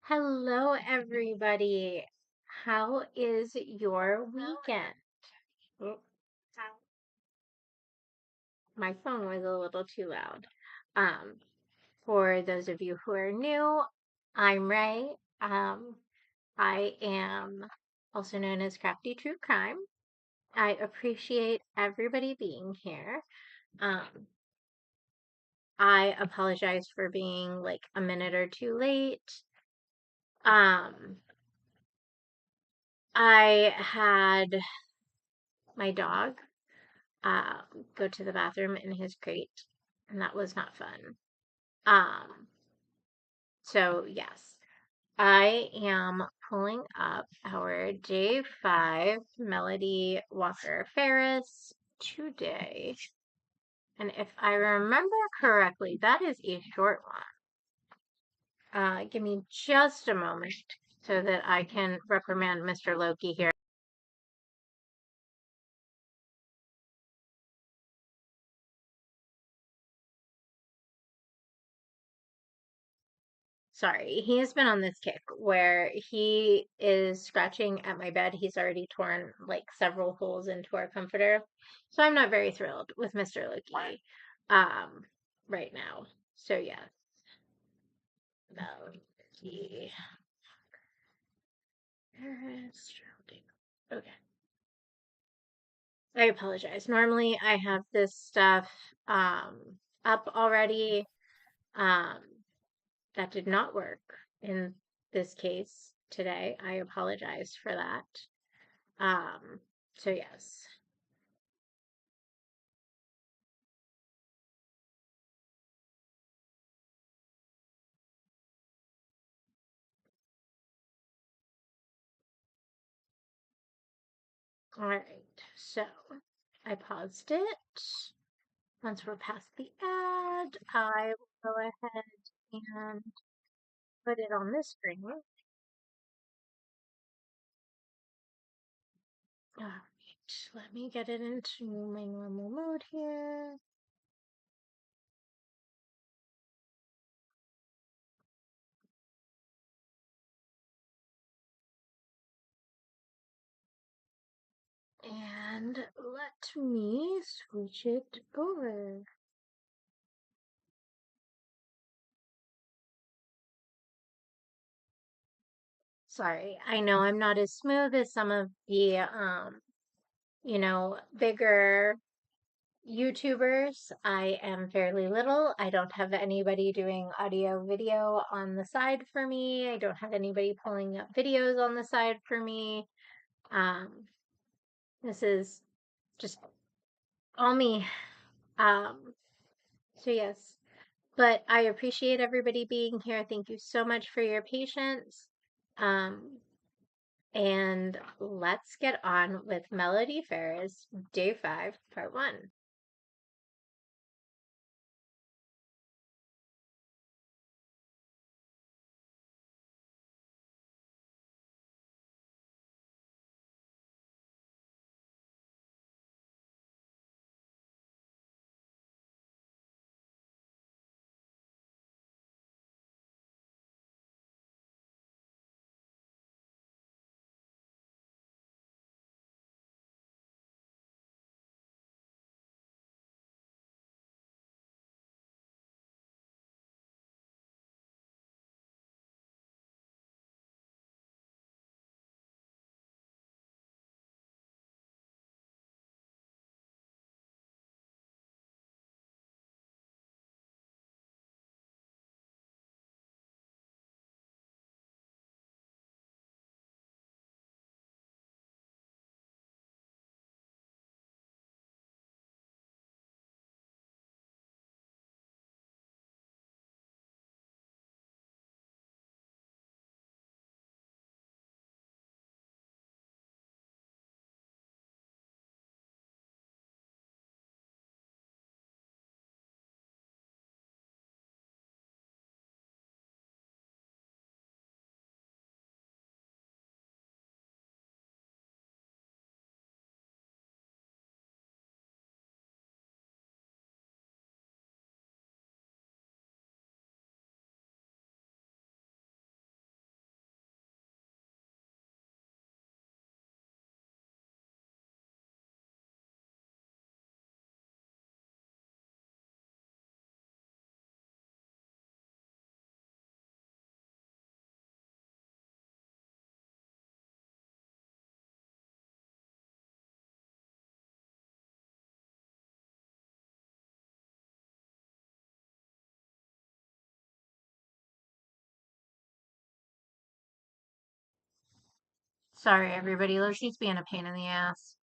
Hello, everybody. How is your weekend? Oh, my phone was a little too loud. Um, for those of you who are new, I'm Ray. I am also known as Crafty True Crime. I appreciate everybody being here. Um, I apologize for being like a minute or two late. Um, I had my dog uh, go to the bathroom in his crate, and that was not fun. Um, so yes, I am pulling up our day 5 Melody Walker Farris today. And if I remember correctly, that is a short one. Give me just a moment so that I can reprimand Mr. Loki here. Sorry, he has been on this kick where he is scratching at my bed. He's already torn like several holes into our comforter. So I'm not very thrilled with Mr. Loki right now. So yeah, Melody. Okay. I apologize. Normally I have this stuff up already. Um that did not work in this case today. I apologize for that. So yes. All right. So I paused it. Once we're past the ad, I will go ahead and put it on this screen. All right. Let me get it into my normal mode here. And let me switch it over. Sorry, I know I'm not as smooth as some of the bigger YouTubers. I am fairly little. I don't have anybody doing audio video on the side for me. I don't have anybody pulling up videos on the side for me. Um, this is just all me. Um, so yes, but I appreciate everybody being here. Thank you so much for your patience. Um, and let's get on with Melody Farris, Day 5, Part 1. Sorry, everybody. Lucy's being a pain in the ass.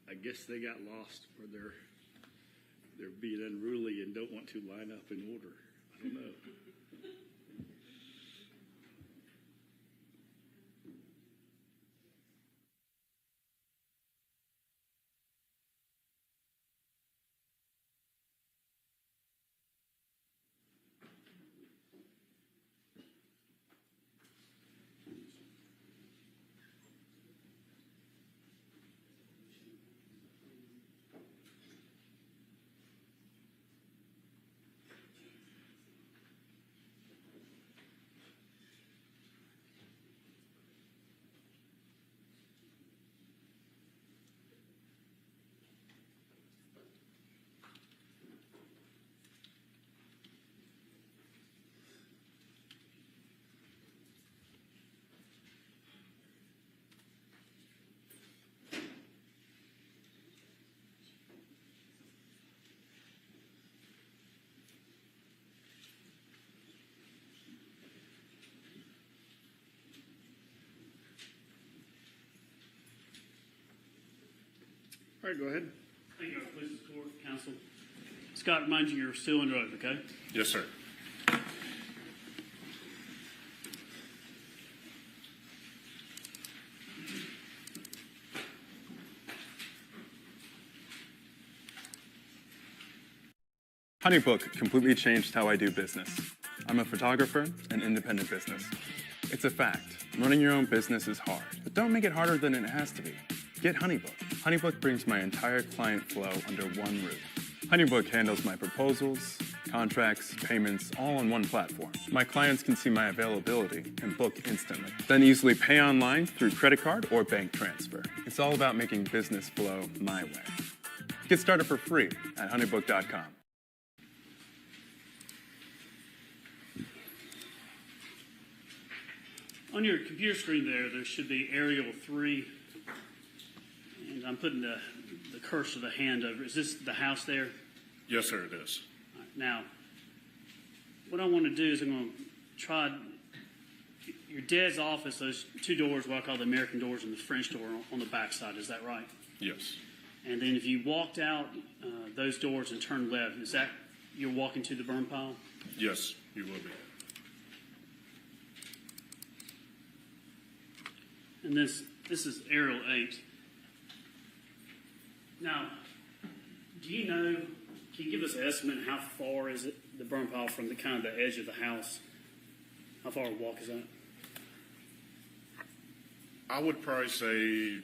I guess they got lost, or they're being unruly and don't want to line up in order. I don't know. All right, go ahead. Thank you, Police Court, Counsel. Scott, remind you you're still in road, okay? Yes, sir. HoneyBook completely changed how I do business. I'm a photographer and independent business. It's a fact. Running your own business is hard, but don't make it harder than it has to be. Get HoneyBook. HoneyBook brings my entire client flow under one roof. HoneyBook handles my proposals, contracts, payments, all on one platform. My clients can see my availability and book instantly, then easily pay online through credit card or bank transfer. It's all about making business flow my way. Get started for free at honeybook.com. On your computer screen there should be Aerial 3, and I'm putting the cursor of the hand over. Is this the house there? Yes, sir, it is. Right, now, what I want to do is I'm going to try your dad's office, those two doors, what I call the American doors, and the French door on the back side. Is that right? Yes. And then if you walked out those doors and turned left, is that you're walking to the burn pile? Yes, you will be. And this is aerial 8. Now, do you know, can you give us an estimate how far is it, the burn pile, from the kind of the edge of the house? How far a walk is that? I would probably say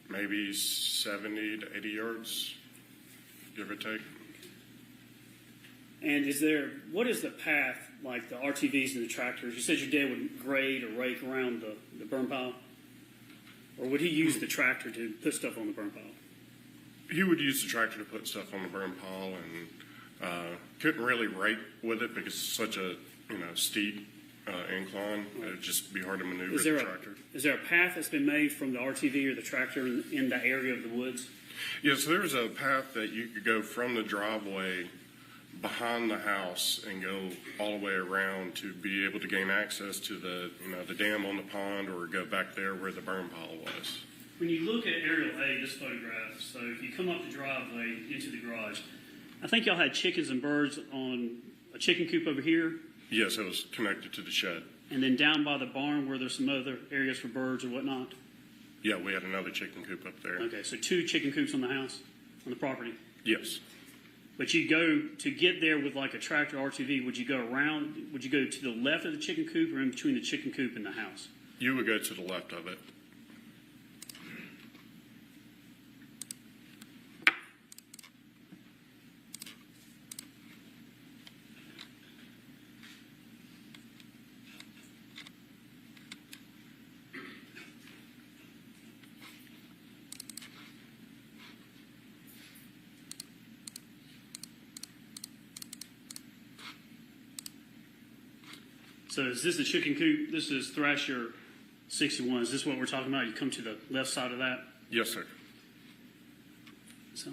maybe 70 to 80 yards, give or take. And what is the path, like the RTVs and the tractors? You said your dad would grade or rake around the burn pile? Or would he use the tractor to put stuff on the burn pile? He would use the tractor to put stuff on the burn pile, and couldn't really rake with it because it's such a steep incline. It would just be hard to maneuver the tractor. Is there a path that's been made from the RTV or the tractor in the area of the woods? Yeah, so there's a path that you could go from the driveway behind the house and go all the way around to be able to gain access to the dam on the pond, or go back there where the burn pile was. When you look at aerial A, this photograph, so if you come up the driveway into the garage, I think y'all had chickens and birds on a chicken coop over here. Yes, it was connected to the shed. And then down by the barn where there's some other areas for birds or whatnot. Yeah, we had another chicken coop up there. Okay, so 2 chicken coops on the house, on the property. Yes. But you go to get there with like a tractor RTV, would you go around, would you go to the left of the chicken coop or in between the chicken coop and the house? You would go to the left of it. So is this the chicken coop? This is Thrasher 61. Is this what we're talking about? You come to the left side of that? Yes, sir. Just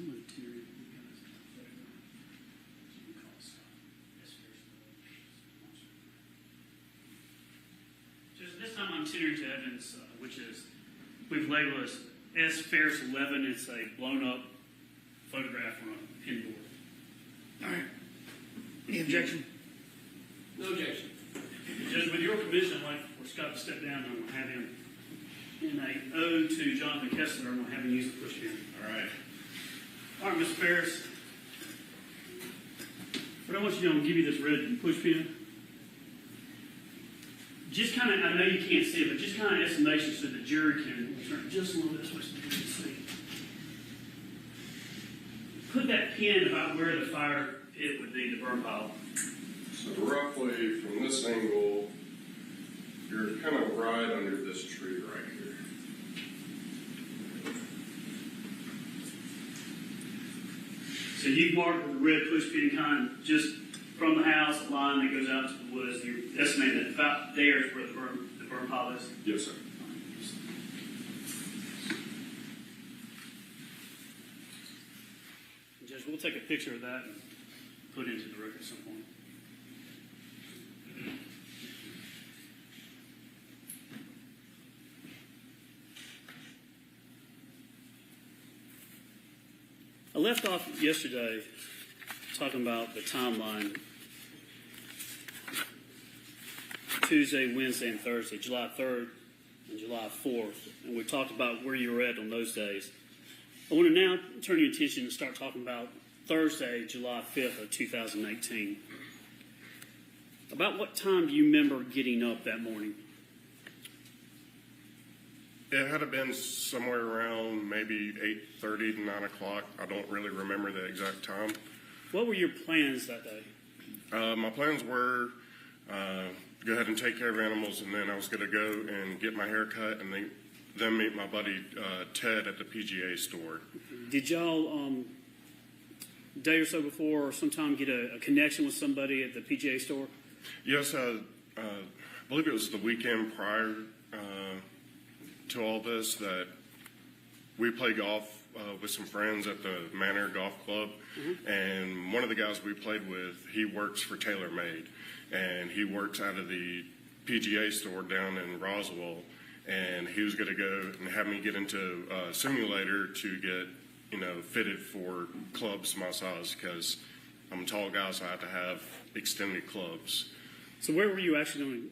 this time I'm tuning to evidence, which is, we've labeled as S. Ferris 11. It's a blown up photograph on a pinboard. All right. Any objection? No objection. Judge, with your permission, I'd like for Scott to step down, and I'm going to have him, in a ode to Jonathan Kessler, I'm going to have him use the push pin. All right. All right, Mr. Ferris. What I want you to do, I'm going to give you this red push pin. Just kind of, I know you can't see it, but just kind of estimation so the jury can turn just a little bit this way so they can see. Put that pin about where the fire pit would be, the burn pile. So roughly from this angle, you're kind of right under this tree right here. So you've marked with the red push pin kind of just from the house, a line that goes out to the woods. You're estimating that about there is where the burn pile is? Yes, sir. Judge, we'll take a picture of that and put it into the record at some point. I left off yesterday talking about the timeline. Tuesday, Wednesday, and Thursday, July 3rd and July 4th. And we talked about where you were at on those days. I want to now turn your attention and start talking about Thursday, July 5th of 2018. About what time do you remember getting up that morning? It had been somewhere around maybe 8:30 to 9 o'clock. I don't really remember the exact time. What were your plans that day? My plans were go ahead and take care of animals, and then I was going to go and get my hair cut, and then meet my buddy Ted at the PGA store. Did y'all, a day or so before or sometime get a connection with somebody at the PGA store? Yes, I believe it was the weekend prior to all this that we played golf with some friends at the Manor Golf Club, and one of the guys we played with, he works for TaylorMade, and he works out of the PGA store down in Roswell, and he was going to go and have me get into a simulator to get, fitted for clubs my size, because I'm a tall guy, so I have to have extended clubs. So where were you actually doing?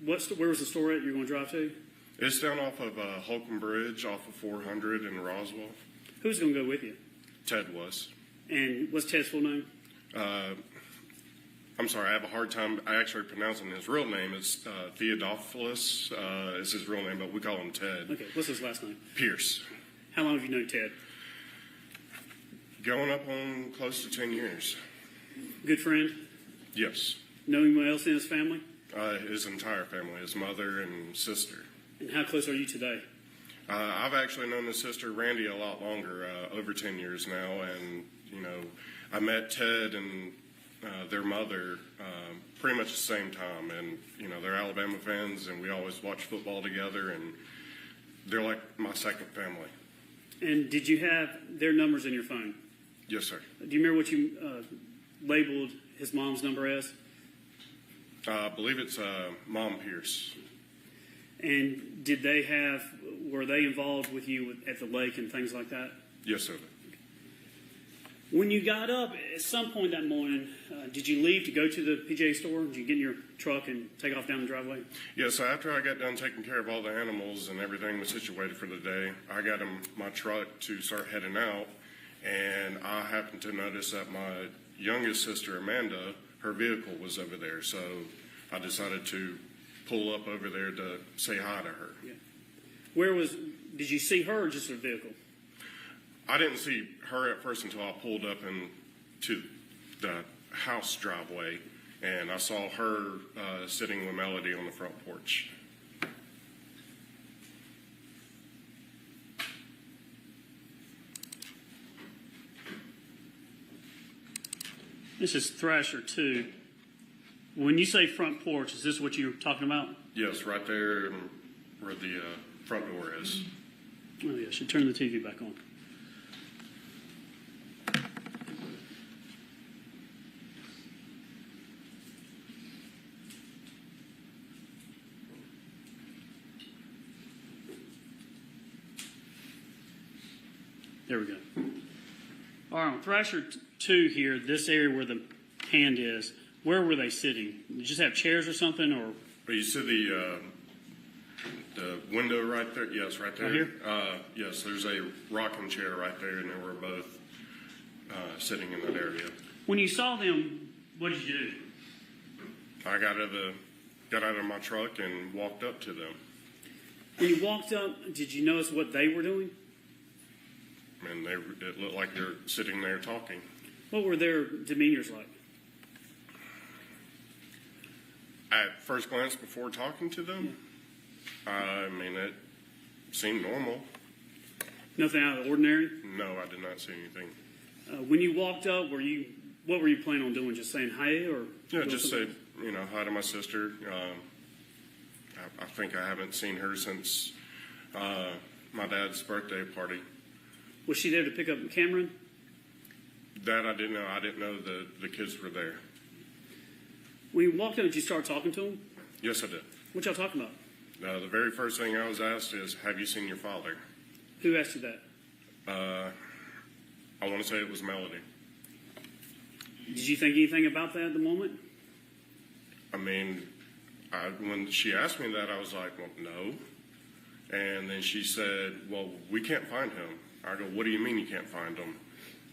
Where was the store at you're going to drive to? It's down off of Holcomb Bridge, off of 400 in Roswell. Who's going to go with you? Ted was. And what's Ted's full name? I'm sorry, I have a hard time actually pronouncing his real name. It's Theodophilus is his real name, but we call him Ted. Okay, what's his last name? Pierce. How long have you known Ted? Going up on close to 10 years. Good friend? Yes. Know anyone else in his family? His entire family, his mother and sister. And how close are you today? I've actually known his sister Randy a lot longer, over 10 years now, and I met Ted and their mother pretty much the same time, and they're Alabama fans, and we always watch football together, and they're like my second family. And did you have their numbers in your phone? Yes, sir. Do you remember what you labeled his mom's number as? I believe it's Mom Pierce. And were they involved with you at the lake and things like that? Yes, sir. When you got up, at some point that morning, did you leave to go to the PGA store? Did you get in your truck and take off down the driveway? Yes, so after I got done taking care of all the animals and everything was situated for the day, I got in my truck to start heading out, and I happened to notice that my youngest sister, Amanda, her vehicle was over there, so I decided to pull up over there to say hi to her. Yeah. Did you see her or just her vehicle? I didn't see her at first until I pulled up into the house driveway, and I saw her sitting with Melody on the front porch. This is Thrasher 2. When you say front porch, is this what you're talking about? Yes, right there where the front door is. Oh, yeah, I should turn the TV back on. There we go. All right, on Thrasher 2 here, this area where the hand is, where were they sitting? Did you just have chairs or something, or? Well, you see the window right there? Yes, right there. Right here? Yes, there's a rocking chair right there, and they were both sitting in that area. When you saw them, what did you do? I got out of my truck and walked up to them. When you walked up, did you notice what they were doing? And it looked like they're sitting there talking. What were their demeanors like? At first glance, before talking to them, I mean, it seemed normal. Nothing out of the ordinary? No, I did not see anything. When you walked up, what were you planning on doing? Just saying hi, or? Yeah, just say, hi to my sister. I think I haven't seen her since my dad's birthday party. Was she there to pick up Cameron? That I didn't know. I didn't know the kids were there. When you walked up, did you start talking to them? Yes, I did. What y'all talking about? The very first thing I was asked is, have you seen your father? Who asked you that? I want to say it was Melody. Did you think anything about that at the moment? I mean, when she asked me that, I was like, well, no. And then she said, well, we can't find him. I go, what do you mean you can't find him?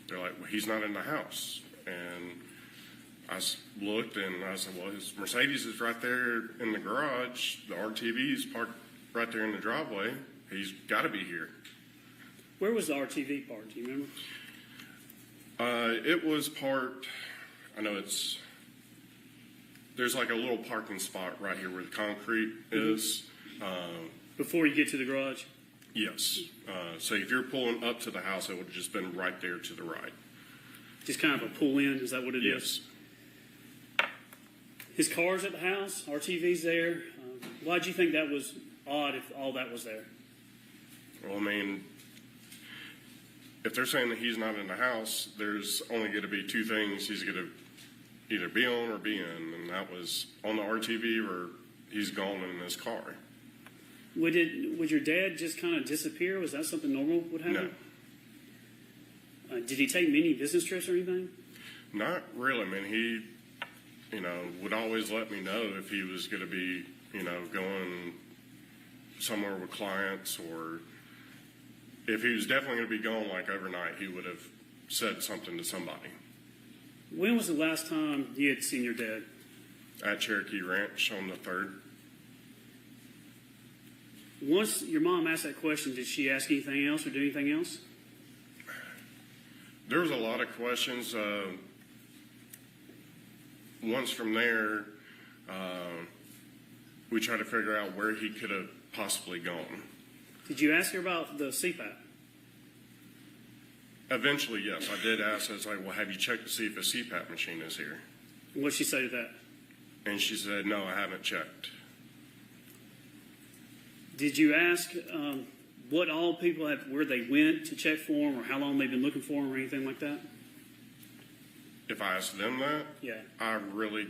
They're like, well, he's not in the house. And I looked and I said, well, his Mercedes is right there in the garage. The RTV is parked right there in the driveway. He's got to be here. Where was the RTV parked? Do you remember? It was parked, I know there's like a little parking spot right here where the concrete is. Before you get to the garage? Yes. So if you're pulling up to the house, it would have just been right there to the right. Just kind of a pull in, is that what it is? Yes. His car's at the house, RTV's there. Why'd you think that was odd if all that was there? Well, I mean, if they're saying that he's not in the house, there's only going to be two things he's going to either be on or be in, and that was on the RTV or he's gone in his car. Would your dad just kind of disappear? Was that something normal would happen? No. Did he take many business trips or anything? Not really. I mean, he, would always let me know if he was going to be, going somewhere with clients, or if he was definitely going to be going like overnight, he would have said something to somebody. When was the last time you had seen your dad? At Cherokee Ranch on the 3rd. Once your mom asked that question, did she ask anything else or do anything else? There was a lot of questions. Once from there, we tried to figure out where he could have possibly gone. Did you ask her about the CPAP? Eventually, yes. I did ask. I was like, well, have you checked to see if a CPAP machine is here? And what did she say to that? And she said, no, I haven't checked. Did you ask what all people have, where they went to check for him, or how long they've been looking for him, or anything like that? If I asked them that, Yeah. I really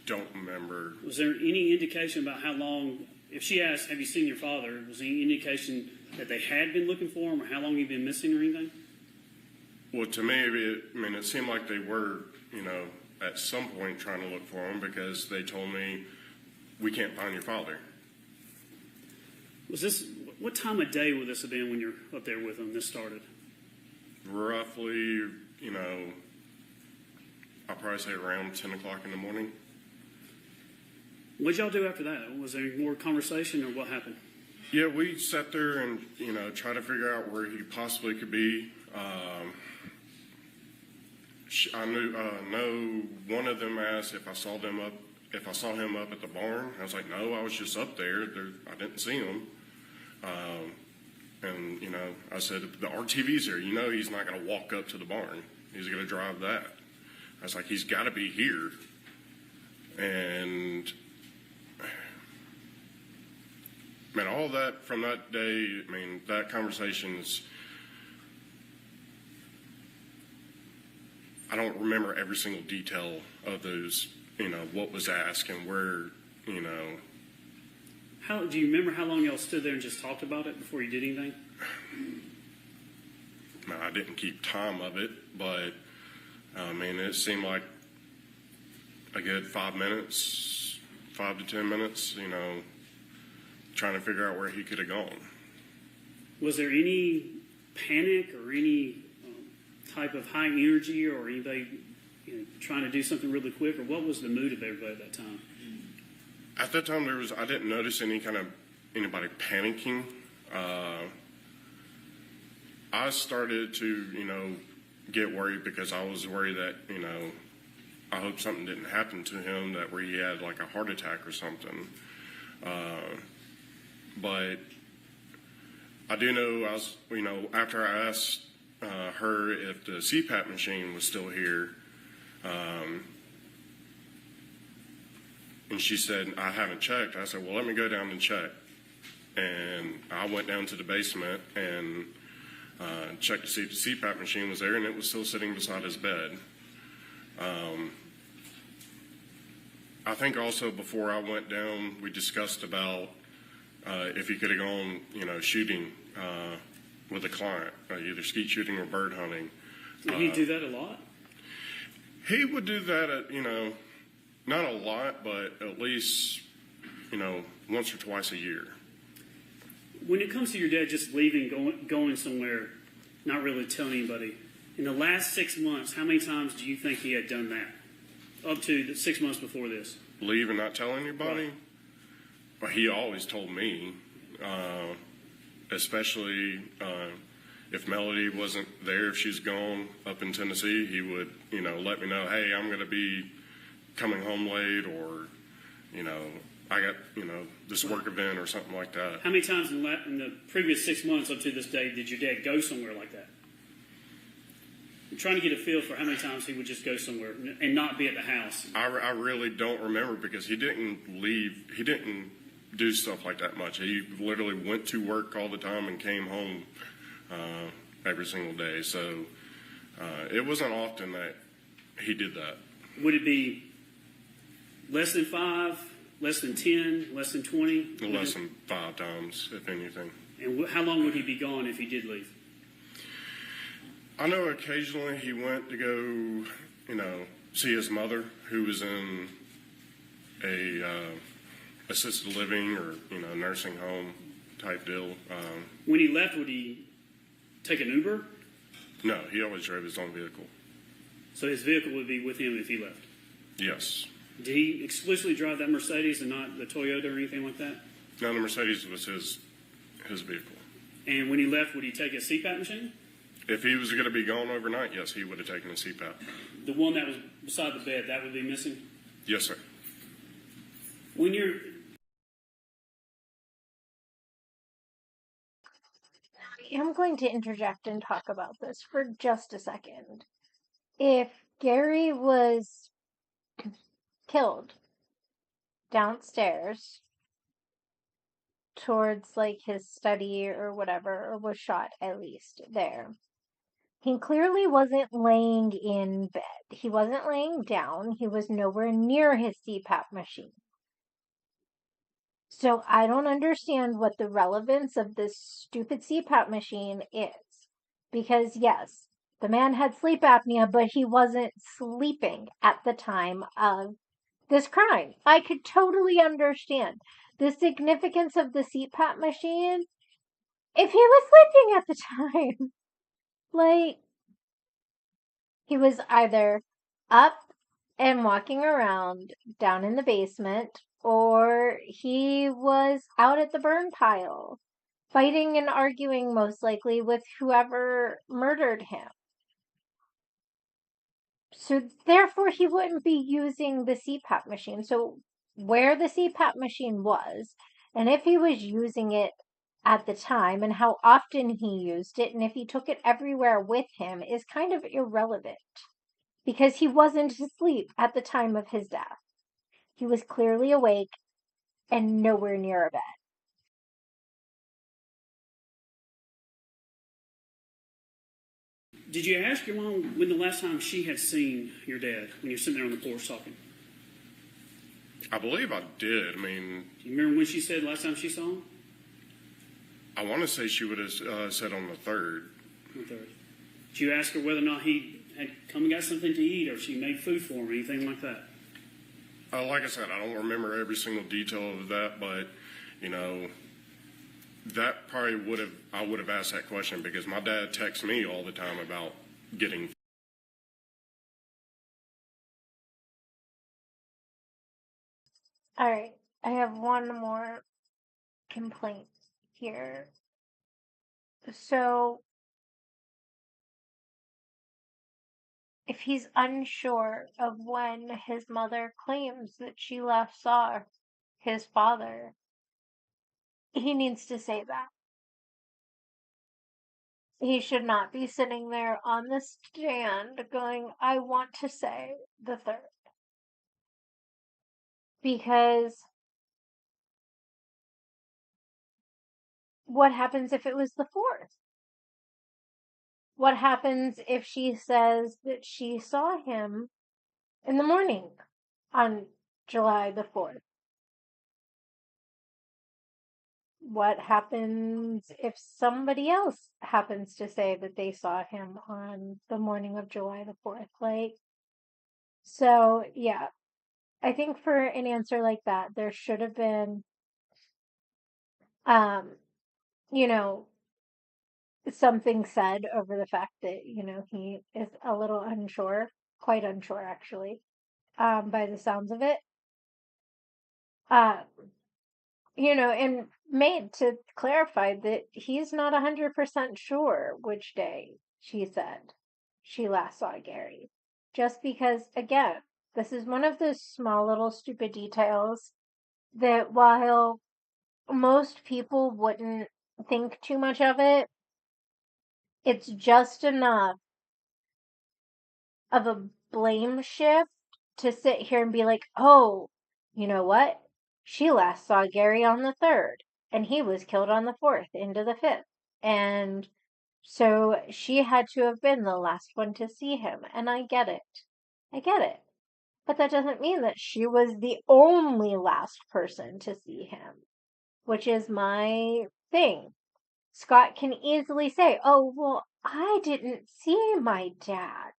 don't remember. Was there any indication about how long, if she asked, have you seen your father, was there any indication that they had been looking for him, or how long he'd been missing, or anything? Well, to me, it seemed like they were, at some point trying to look for him, because they told me, we can't find your father. What time of day would this have been when you're up there with him, this started? Roughly, I'll probably say around 10 o'clock in the morning. What did y'all do after that? Was there more conversation, or what happened? Yeah, we sat there and, try to figure out where he possibly could be. I know one of them asked if I saw him up at the barn. I was like, no, I was just up there. I didn't see him. And, I said, the RTV's here. He's not going to walk up to the barn. He's going to drive that. I was like, he's got to be here. And, man, all that from that day, that conversation's, I don't remember every single detail of those, what was asked and where, Do you remember how long y'all stood there and just talked about it before you did anything? No, I didn't keep time of it, but, it seemed like a good 5 minutes, 5 to 10 minutes, trying to figure out where he could have gone. Was there any panic or any type of high energy, or anybody trying to do something really quick, or what was the mood of everybody at that time? At that time, I didn't notice anybody panicking. I started to, get worried, because I was worried that, I hope something didn't happen to him, that where he had like a heart attack or something. But I do know after I asked her if the CPAP machine was still here, and she said, I haven't checked. I said, well, let me go down and check. And I went down to the basement and checked to see if the CPAP machine was there, and it was still sitting beside his bed. I think also before I went down, we discussed about if he could have gone, shooting with a client, either skeet shooting or bird hunting. Did he do that a lot? He would do that at, not a lot, but at least, once or twice a year. When it comes to your dad just leaving, going somewhere, not really telling anybody, in the last 6 months, how many times do you think he had done that? Up to the 6 months before this? Leave and not tell anybody? Right. Well, he always told me, especially if Melody wasn't there, if she's gone up in Tennessee, he would, let me know, hey, I'm going to be coming home late, or, I got, this work event or something like that. How many times in the previous 6 months up to this day did your dad go somewhere like that? I'm trying to get a feel for how many times he would just go somewhere and not be at the house. I really don't remember, because he didn't leave. He didn't do stuff like that much. He literally went to work all the time and came home every single day. So it wasn't often that he did that. Would it be less than 5, less than 10, less than 20? Less than 5 times, if anything. And how long would he be gone if he did leave? I know occasionally he went to go, see his mother, who was in a assisted living or nursing home type deal. When he left, would he take an Uber? No, he always drove his own vehicle. So his vehicle would be with him if he left? Yes. Did he exclusively drive that Mercedes and not the Toyota or anything like that? No, the Mercedes was his vehicle. And when he left, would he take a CPAP machine? If he was going to be gone overnight, yes, he would have taken a CPAP. The one that was beside the bed, that would be missing? Yes, sir. When you're... I'm going to interject and talk about this for just a second. If Gary was killed downstairs towards like his study or whatever, or was shot at least there, he clearly wasn't laying in bed. He wasn't laying down. He was nowhere near his CPAP machine. So I don't understand what the relevance of this stupid CPAP machine is. Because yes, the man had sleep apnea, but he wasn't sleeping at the time of this crime. I could totally understand the significance of the CPAP machine if he was sleeping at the time. Like, he was either up and walking around down in the basement, or he was out at the burn pile, fighting and arguing most likely with whoever murdered him. So therefore he wouldn't be using the CPAP machine. So where the CPAP machine was, and if he was using it at the time, and how often he used it, and if he took it everywhere with him, is kind of irrelevant. Because he wasn't asleep at the time of his death. He was clearly awake and nowhere near a bed. Did you ask your mom when the last time she had seen your dad when you're sitting there on the porch talking? I believe I did. Do you remember when she said last time she saw him? I want to say she would have said on the 3rd. On the 3rd. Did you ask her whether or not he had come and got something to eat, or if she made food for him, or anything like that? Like I said, I don't remember every single detail of that, but, that probably I would have asked that question because my dad texts me all the time about getting. All right, I have one more complaint here. So, if he's unsure of when his mother claims that she last saw his father, he needs to say that. He should not be sitting there on the stand going, I want to say the 3rd. Because what happens if it was the 4th? What happens if she says that she saw him in the morning on July the 4th? What happens if somebody else happens to say that they saw him on the morning of July the 4th? So yeah, I think for an answer like that, there should have been, something said over the fact that, he is a little unsure, quite unsure actually, by the sounds of it. And made to clarify that he's not 100% sure which day she said she last saw Gary. Just because, again, this is one of those small little stupid details that while most people wouldn't think too much of it, it's just enough of a blame shift to sit here and be like, oh, you know what? She last saw Gary on the 3rd, and he was killed on the 4th into the 5th. And so she had to have been the last one to see him. And I get it. But that doesn't mean that she was the only last person to see him, which is my thing. Scott can easily say, oh, well, I didn't see my dad,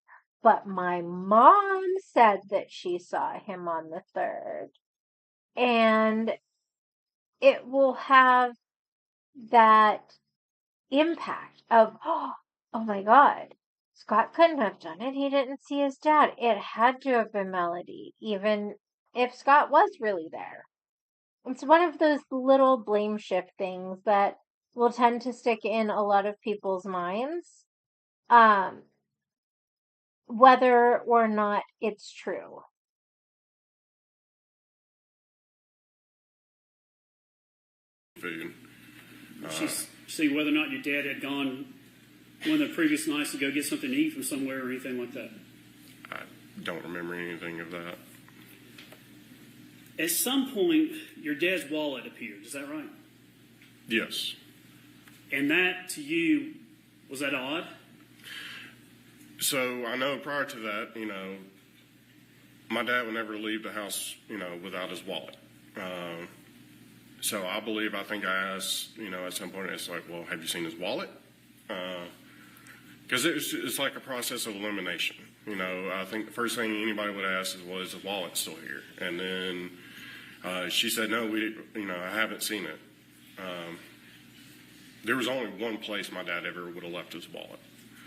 but my mom said that she saw him on the 3rd. And it will have that impact of, oh my God, Scott couldn't have done it. He didn't see his dad. It had to have been Melody, even if Scott was really there. It's one of those little blame shift things that will tend to stick in a lot of people's minds, um, whether or not it's true. Food. See whether or not your dad had gone one of the previous nights to go get something to eat from somewhere or anything like that. I don't remember anything of that. At some point, your dad's wallet appeared. Is that right? Yes. And that, to you, was that odd? So I know prior to that, my dad would never leave the house, without his wallet. So I think I asked, at some point, it's like, well, have you seen his wallet? Because it's like a process of elimination. I think the first thing anybody would ask is, well, is his wallet still here? And then she said, no, I haven't seen it. There was only one place my dad ever would have left his wallet.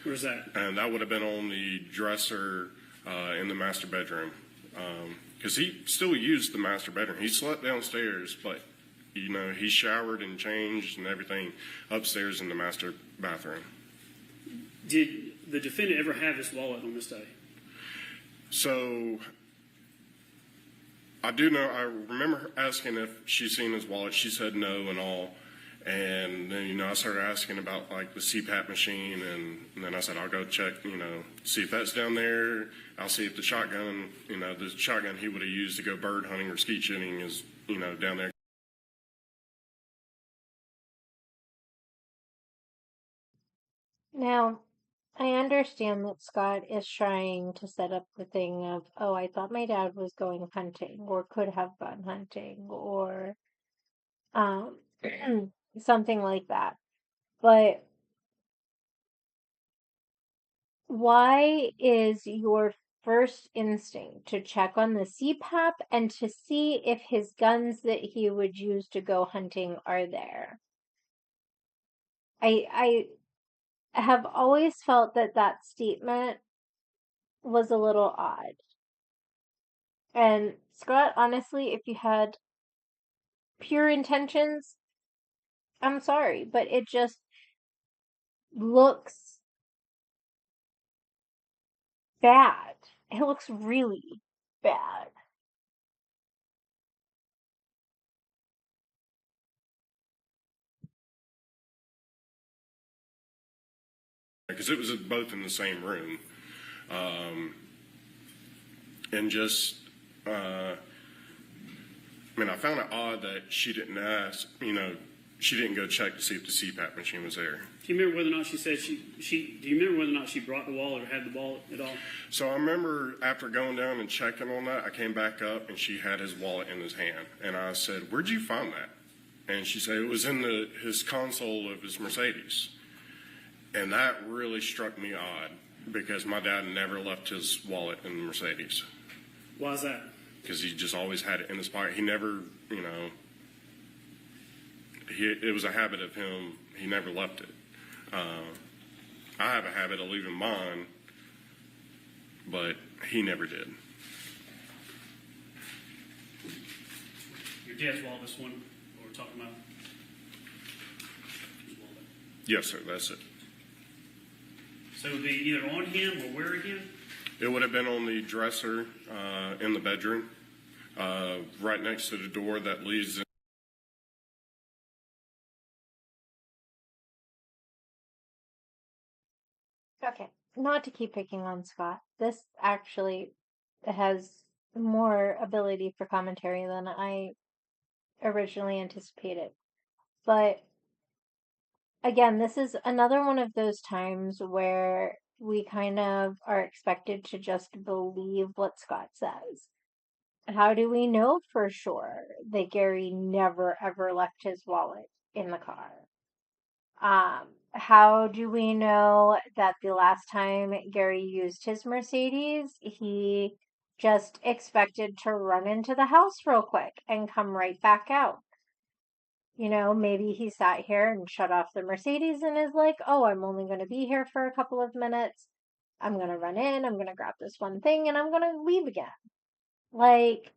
Where's that? And that would have been on the dresser in the master bedroom. Because he still used the master bedroom. He slept downstairs, but, he showered and changed and everything upstairs in the master bathroom. Did the defendant ever have his wallet on this day? So I remember her asking if she's seen his wallet. She said no and all. And then, I started asking about like the CPAP machine, and then I said, I'll go check, see if that's down there. I'll see if the shotgun he would have used to go bird hunting or skeet shooting is, down there. Now, I understand that Scott is trying to set up the thing of, oh, I thought my dad was going hunting or could have gone hunting or um, something like that. But why is your first instinct to check on the CPAP and to see if his guns that he would use to go hunting are there? I have always felt that statement was a little odd. And Scott, honestly, if you had pure intentions, I'm sorry, but it just looks bad. It looks really bad. Because it was both in the same room. And just, I found it odd that she didn't ask, she didn't go check to see if the CPAP machine was there. Do you remember whether or not she said do you remember whether or not she brought the wallet or had the wallet at all? So I remember after going down and checking on that, I came back up and she had his wallet in his hand. And I said, where'd you find that? And she said it was in his console of his Mercedes. And that really struck me odd because my dad never left his wallet in the Mercedes. Why is that? Because he just always had it in his pocket. He never, it was a habit of him. He never left it. I have a habit of leaving mine, but he never did. Your dad's wallet, this one we're talking about? Yes, sir, that's it. So it would be either on him or where again? It would have been on the dresser in the bedroom, right next to the door that leads in. Okay, not to keep picking on Scott. This actually has more ability for commentary than I originally anticipated. But again, this is another one of those times where we kind of are expected to just believe what Scott says. How do we know for sure that Gary never ever left his wallet in the car? how do we know that the last time Gary used his Mercedes, he just expected to run into the house real quick and come right back out? You know, maybe he sat here and shut off the Mercedes and is like, oh, I'm only going to be here for a couple of minutes. I'm going to run in, I'm going to grab this one thing, and I'm going to leave again. Like,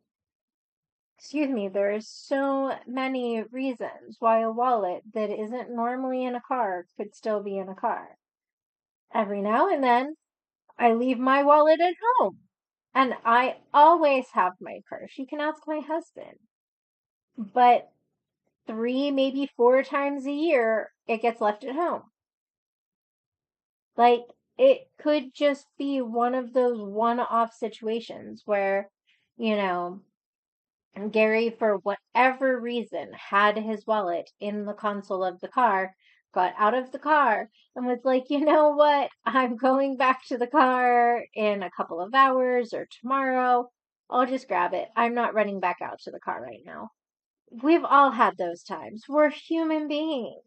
excuse me, there's so many reasons why a wallet that isn't normally in a car could still be in a car. Every now and then, I leave my wallet at home, and I always have my purse. You can ask my husband. But 3, maybe 4 times a year, it gets left at home. Like, it could just be one of those one-off situations where, you know, Gary, for whatever reason, had his wallet in the console of the car, got out of the car, and was like, you know what? I'm going back to the car in a couple of hours or tomorrow. I'll just grab it. I'm not running back out to the car right now. We've all had those times. We're human beings.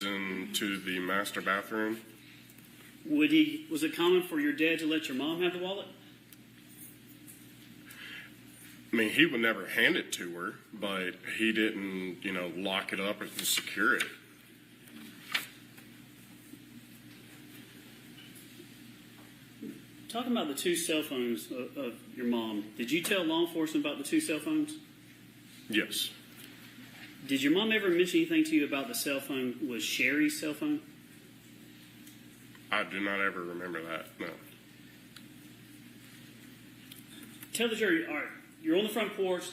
Into the master bathroom. Was it common for your dad to let your mom have the wallet? I mean, he would never hand it to her, but he didn't, lock it up and secure it. Talking about the 2 cell phones of your mom, did you tell law enforcement about the 2 cell phones? Yes. Did your mom ever mention anything to you about the cell phone was Sherry's cell phone? I do not ever remember that, no. Tell the jury, all right, you're on the front porch,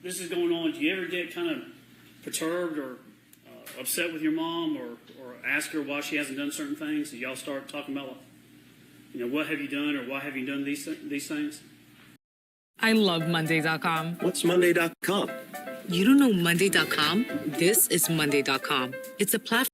this is going on. Do you ever get kind of perturbed or upset with your mom or ask her why she hasn't done certain things? Do y'all start talking about, what have you done or why have you done these things? I love Monday.com. What's Monday.com? You don't know Monday.com? This is Monday.com. It's a platform.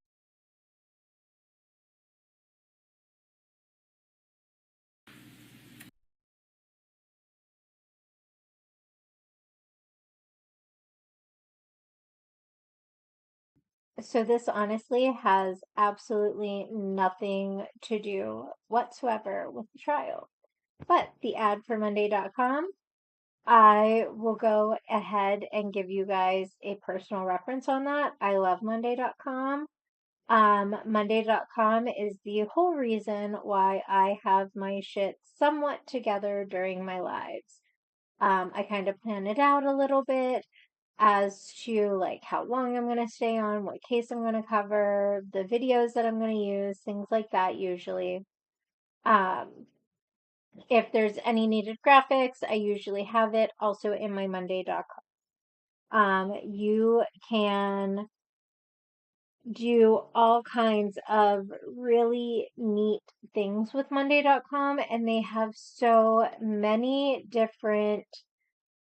So this honestly has absolutely nothing to do whatsoever with the trial. But the ad for Monday.com, I will go ahead and give you guys a personal reference on that. I love Monday.com. Monday.com is the whole reason why I have my shit somewhat together during my lives. I kind of plan it out a little bit as to like how long I'm going to stay on, what case I'm going to cover, the videos that I'm going to use, things like that usually. If there's any needed graphics, I usually have it also in my Monday.com. You can do all kinds of really neat things with Monday.com, and they have so many different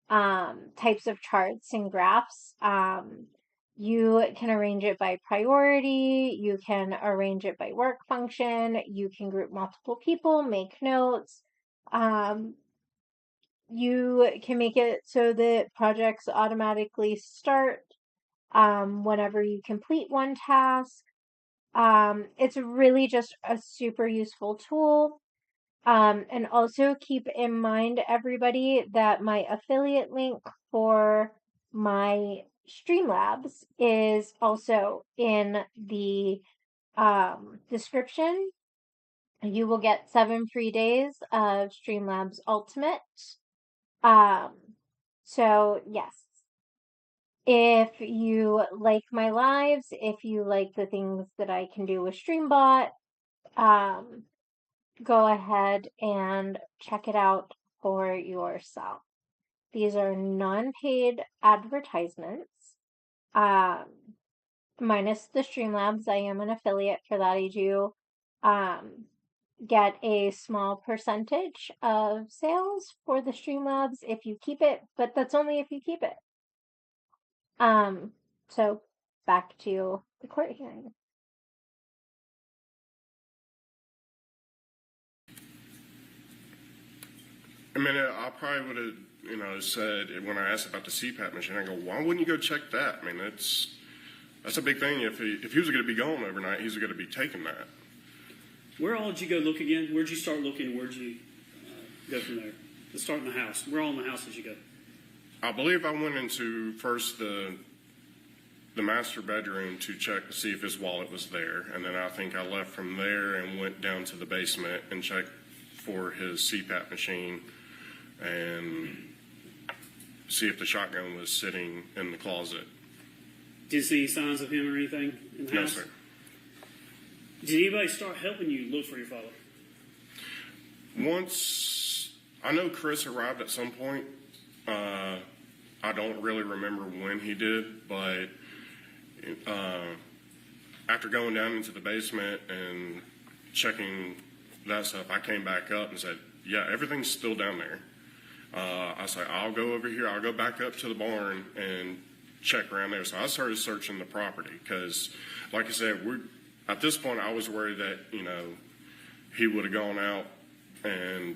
types of charts and graphs. You can arrange it by priority, you can arrange it by work function, you can group multiple people, make notes. You can make it so that projects automatically start whenever you complete one task. It's really just a super useful tool. And also keep in mind, everybody, that my affiliate link for my Streamlabs is also in the description. You will get 7 free days of Streamlabs Ultimate. So yes, if you like my lives, if you like the things that I can do with StreamBot, go ahead and check it out for yourself. These are non-paid advertisements. Minus the Streamlabs, I am an affiliate for that. I do get a small percentage of sales for the Streamlabs if you keep it, but that's only if you keep it. So back to the court hearing. I mean, I probably would have said when I asked about the CPAP machine, I go, why wouldn't you go check that? I mean, that's a big thing. If he was going to be gone overnight, he's going to be taking that. Where all did you go look again? Where'd you start looking? Where'd you go from there? Let's start in the house. Where all in the house did you go? I believe I went into first the master bedroom to check to see if his wallet was there, and then I think I left from there and went down to the basement and checked for his CPAP machine and see if the shotgun was sitting in the closet. Did you see any signs of him or anything in the No, house? sir. Did anybody start helping you look for your father? Once, I know Chris arrived at some point. I don't really remember when he did, but after going down into the basement and checking that stuff, I came back up and said, yeah, everything's still down there. I said, I'll go over here. I'll go back up to the barn and check around there. So I started searching the property because, like I said, at this point, I was worried that, he would have gone out and,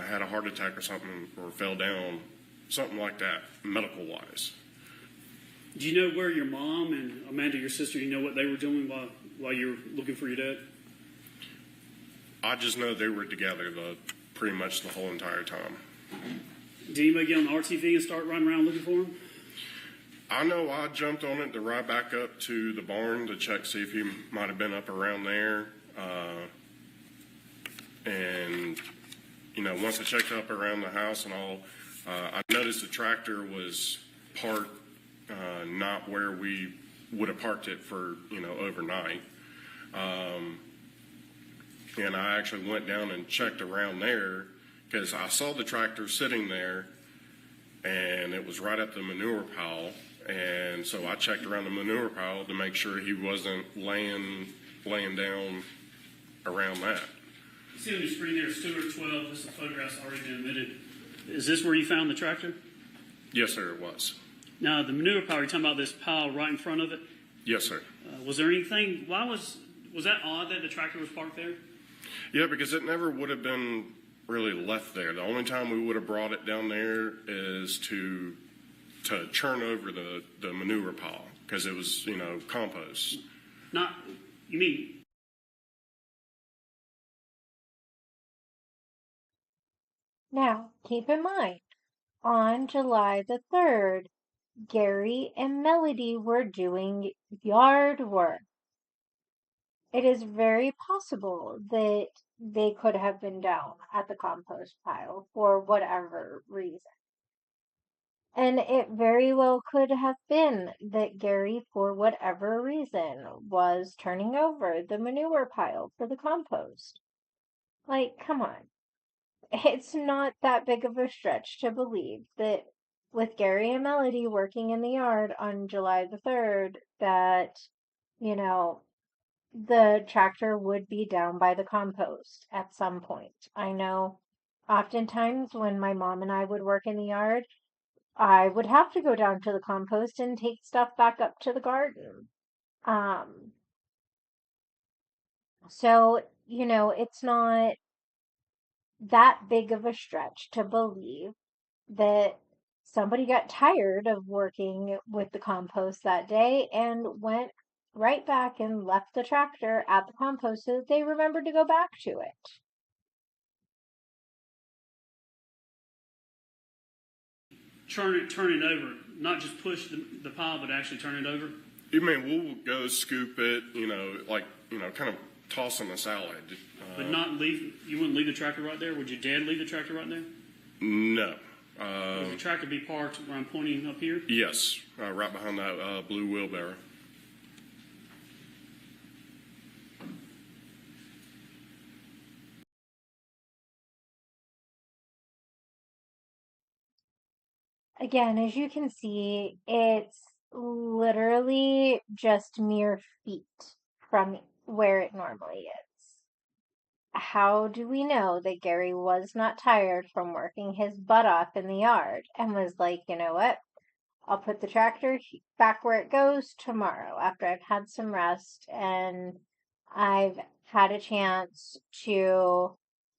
had a heart attack or something or fell down, something like that, medical-wise. Do you know where your mom and Amanda, your sister, you know what they were doing while you were looking for your dad? I just know they were together pretty much the whole entire time. Did anybody get on the RTV and start running around looking for him? I know I jumped on it to ride back up to the barn to check, see if he might have been up around there. And, once I checked up around the house and all, I noticed the tractor was parked not where we would have parked it for, overnight. And I actually went down and checked around there because I saw the tractor sitting there and it was right at the manure pile. And so I checked around the manure pile to make sure he wasn't laying down around that. You see on your screen there, Stewart 12, this is a photograph's already been emitted. Is this where you found the tractor? Yes, sir, it was. Now, the manure pile, you're talking about this pile right in front of it? Yes, sir. Was there anything, was that odd that the tractor was parked there? Yeah, because it never would have been really left there. The only time we would have brought it down there is to churn over the manure pile because it was, compost. You mean? Now, keep in mind, on July the 3rd, Gary and Melody were doing yard work. It is very possible that they could have been down at the compost pile for whatever reason. And it very well could have been that Gary, for whatever reason, was turning over the manure pile for the compost. Like, come on. It's not that big of a stretch to believe that with Gary and Melody working in the yard on July the 3rd, that, the tractor would be down by the compost at some point. I know oftentimes when my mom and I would work in the yard, I would have to go down to the compost and take stuff back up to the garden. So, it's not that big of a stretch to believe that somebody got tired of working with the compost that day and went right back and left the tractor at the compost so that they remembered to go back to it. Turn it over, not just push the pile, but actually turn it over? You mean we'll go scoop it, kind of toss in a salad. But you wouldn't leave the tractor right there? Would your dad leave the tractor right there? No. Would the tractor be parked where I'm pointing up here? Yes, right behind that blue wheelbarrow. Again, as you can see, it's literally just mere feet from where it normally is. How do we know that Gary was not tired from working his butt off in the yard and was like, you know what? I'll put the tractor back where it goes tomorrow after I've had some rest and I've had a chance to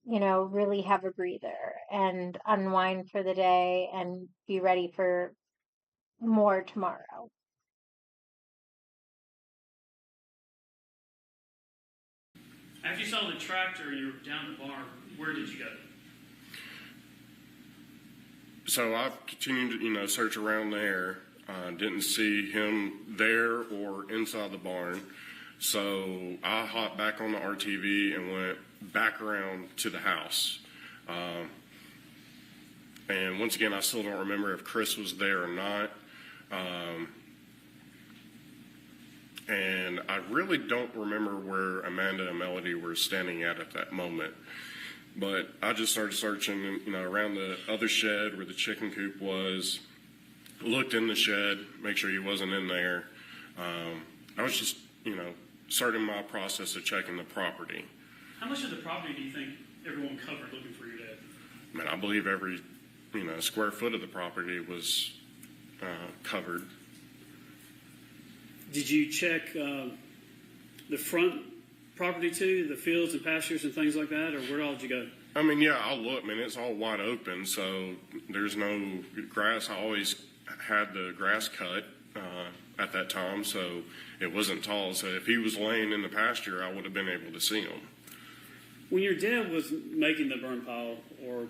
really have a breather and unwind for the day and be ready for more tomorrow. After you saw the tractor and you were down the barn, where did you go? So I've continued to, search around there. Didn't see him there or inside the barn. So I hopped back on the RTV and went back around to the house. And once again, I still don't remember if Chris was there or not. And I really don't remember where Amanda and Melody were standing at that moment. But I just started searching, around the other shed where the chicken coop was, looked in the shed, make sure he wasn't in there. I was just, starting my process of checking the property. How much of the property do you think everyone covered looking for your dad? I believe every, square foot of the property was covered. Did you check the front property too, the fields and pastures and things like that, or where all did you go? Yeah, I'll look. It's all wide open, so there's no grass. I always had the grass cut at that time, so it wasn't tall. So if he was laying in the pasture, I would have been able to see him. When your dad was making the burn pile or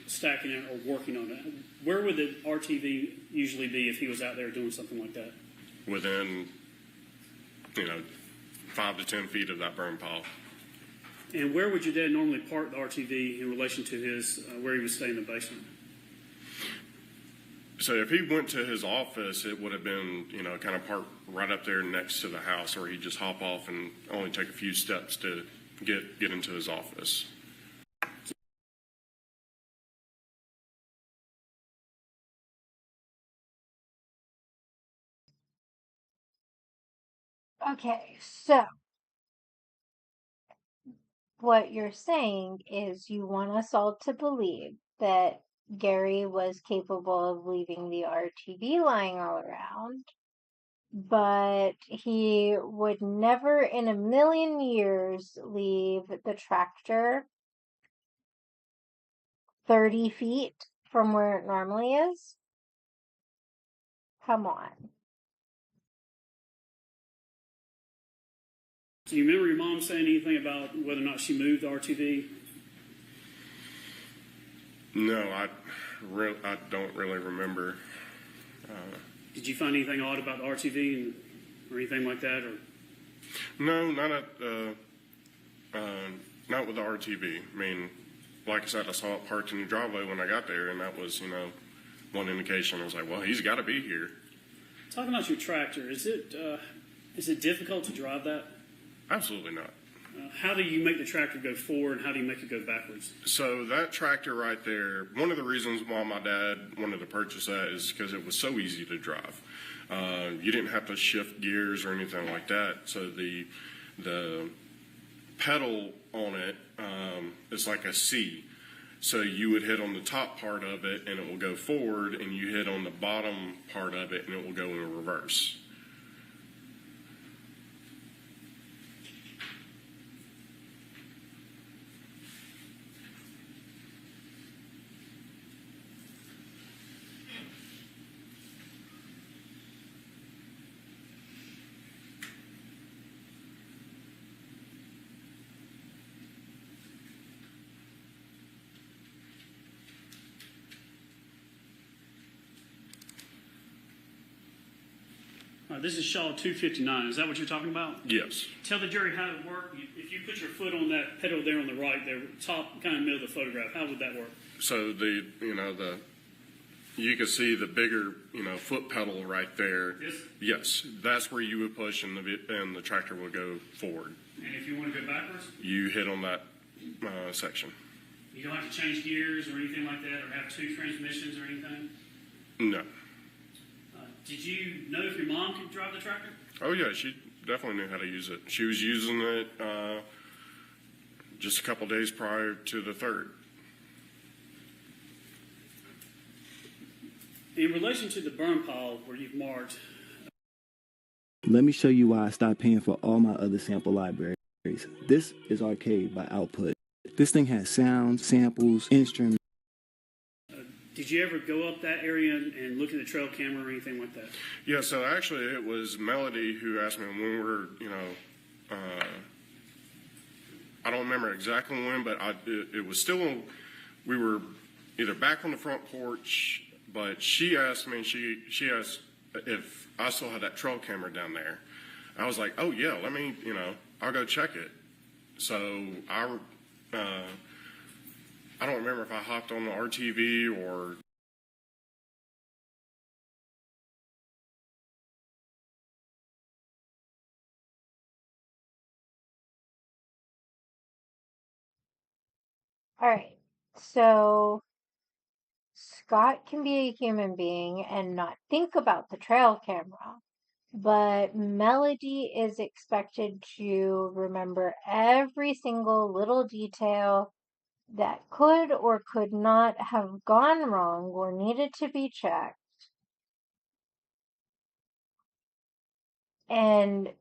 stacking it or working on it, where would the RTV usually be if he was out there doing something like that? Within, 5 to 10 feet of that burn pile. And where would your dad normally park the RTV in relation to his where he was staying in the basement? So if he went to his office, it would have been, kind of parked right up there next to the house, or he'd just hop off and only take a few steps to get into his office. Okay, so what you're saying is you want us all to believe that Gary was capable of leaving the RTV lying all around, but he would never in a million years leave the tractor 30 feet from where it normally is? Come on. Do you remember your mom saying anything about whether or not she moved the RTV? No, I don't really remember. Did you find anything odd about the RTV or anything like that? Or No, not with the RTV. Like I said, I saw it parked in the driveway when I got there, and that was, one indication. I was like, well, he's got to be here. Talking about your tractor, is it difficult to drive that? Absolutely not. How do you make the tractor go forward, and how do you make it go backwards? So that tractor right there, one of the reasons why my dad wanted to purchase that is because it was so easy to drive. You didn't have to shift gears or anything like that. So the pedal on it is like a C. So you would hit on the top part of it and it will go forward, and you hit on the bottom part of it and it will go in reverse. This is Shaw 259. Is that what you're talking about? Yes. Tell the jury how it worked. If you put your foot on that pedal there on the right, there, top, kind of middle of the photograph, how would that work? So you can see the bigger, foot pedal right there. Yes? Yes, that's where you would push and the tractor will go forward. And if you want to go backwards? You hit on that section. You don't have to change gears or anything like that, or have two transmissions or anything? No. Did you know if your mom could drive the tractor? Oh, yeah, she definitely knew how to use it. She was using it just a couple days prior to the 3rd. In relation to the burn pile where you've marked, Let me show you why I stopped paying for all my other sample libraries. This is Arcade by Output. This thing has sounds, samples, instruments. Did you ever go up that area and look at the trail camera or anything like that? Yeah, so actually it was Melody who asked me when we were, I don't remember exactly when, but it was still, we were either back on the front porch, but she asked me, she asked if I still had that trail camera down there. I was like, oh yeah, let me, I'll go check it. So I don't remember if I hopped on the RTV or. All right. So Scott can be a human being and not think about the trail camera, but Melody is expected to remember every single little detail that could or could not have gone wrong or needed to be checked. And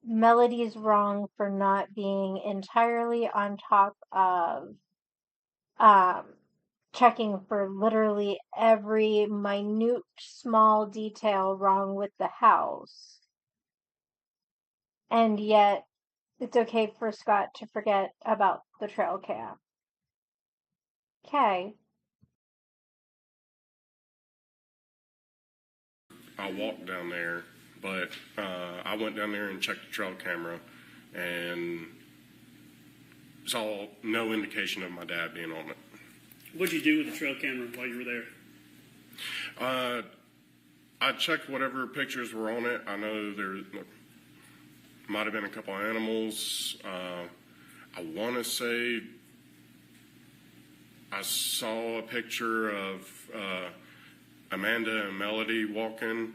Melody's wrong for not being entirely on top of checking for literally every minute small detail wrong with the house. And yet it's okay for Scott to forget about the trail cam. Okay. I walked down there, but I went down there and checked the trail camera and saw no indication of my dad being on it. What'd you do with the trail camera while you were there? I checked whatever pictures were on it. I know there might have been a couple of animals. I want to say I saw a picture of Amanda and Melody walking,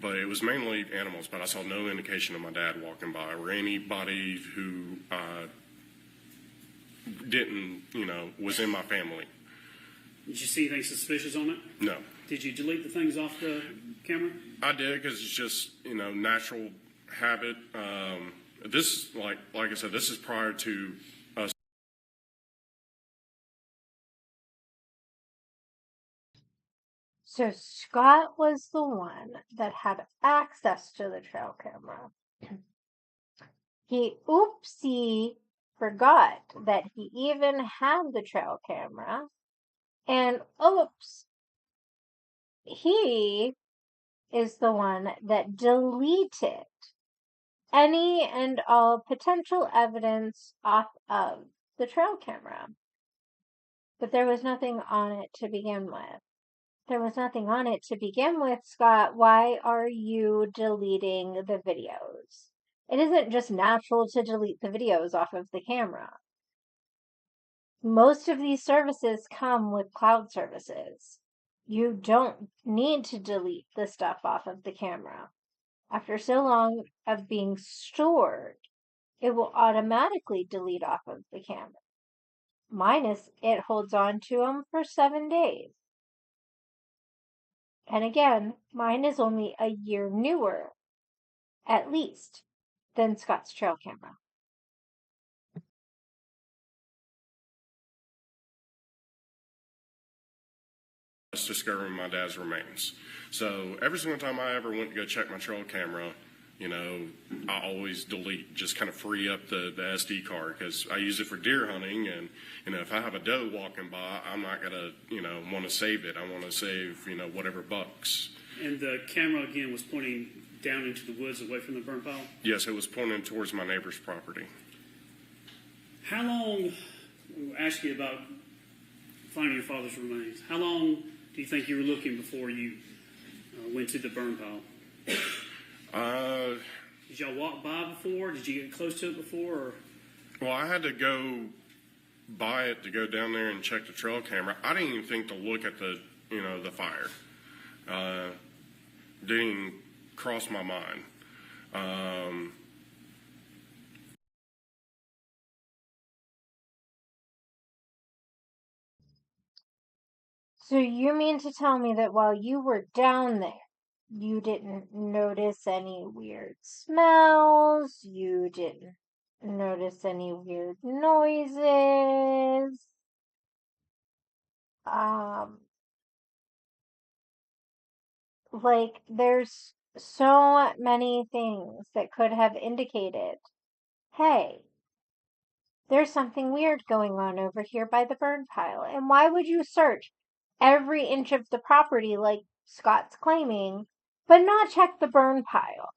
but it was mainly animals, but I saw no indication of my dad walking by or anybody who didn't, was in my family. Did you see anything suspicious on it? No. Did you delete the things off the camera? I did because it's just, natural habit. This, like I said, this is prior to us. So Scott was the one that had access to the trail camera. He oopsie forgot that he even had the trail camera. And oops, he is the one that deleted any and all potential evidence off of the trail camera. But there was nothing on it to begin with. There was nothing on it to begin with, Scott. Why are you deleting the videos? It isn't just natural to delete the videos off of the camera. Most of these services come with cloud services. You don't need to delete the stuff off of the camera. After so long of being stored, it will automatically delete off of the camera. Minus it holds on to them for 7 days. And again, mine is only a year newer, at least, than Scott's trail camera. Discovering my dad's remains. So every single time I ever went to go check my trail camera, I always delete, just kind of free up the SD card because I use it for deer hunting. And, if I have a doe walking by, I'm not going to, want to save it. I want to save, whatever bucks. And the camera, again, was pointing down into the woods away from the burn pile? Yes, it was pointing towards my neighbor's property. How long, I'll ask you about finding your father's remains. How long do you think you were looking before you went to the burn pile? Did y'all walk by before? Did you get close to it before? Or? Well, I had to go by it to go down there and check the trail camera. I didn't even think to look at the fire. Didn't even cross my mind. So you mean to tell me that while you were down there, you didn't notice any weird smells, you didn't notice any weird noises. Like there's so many things that could have indicated, hey, there's something weird going on over here by the burn pile. And why would you search every inch of the property like Scott's claiming, but not check the burn pile?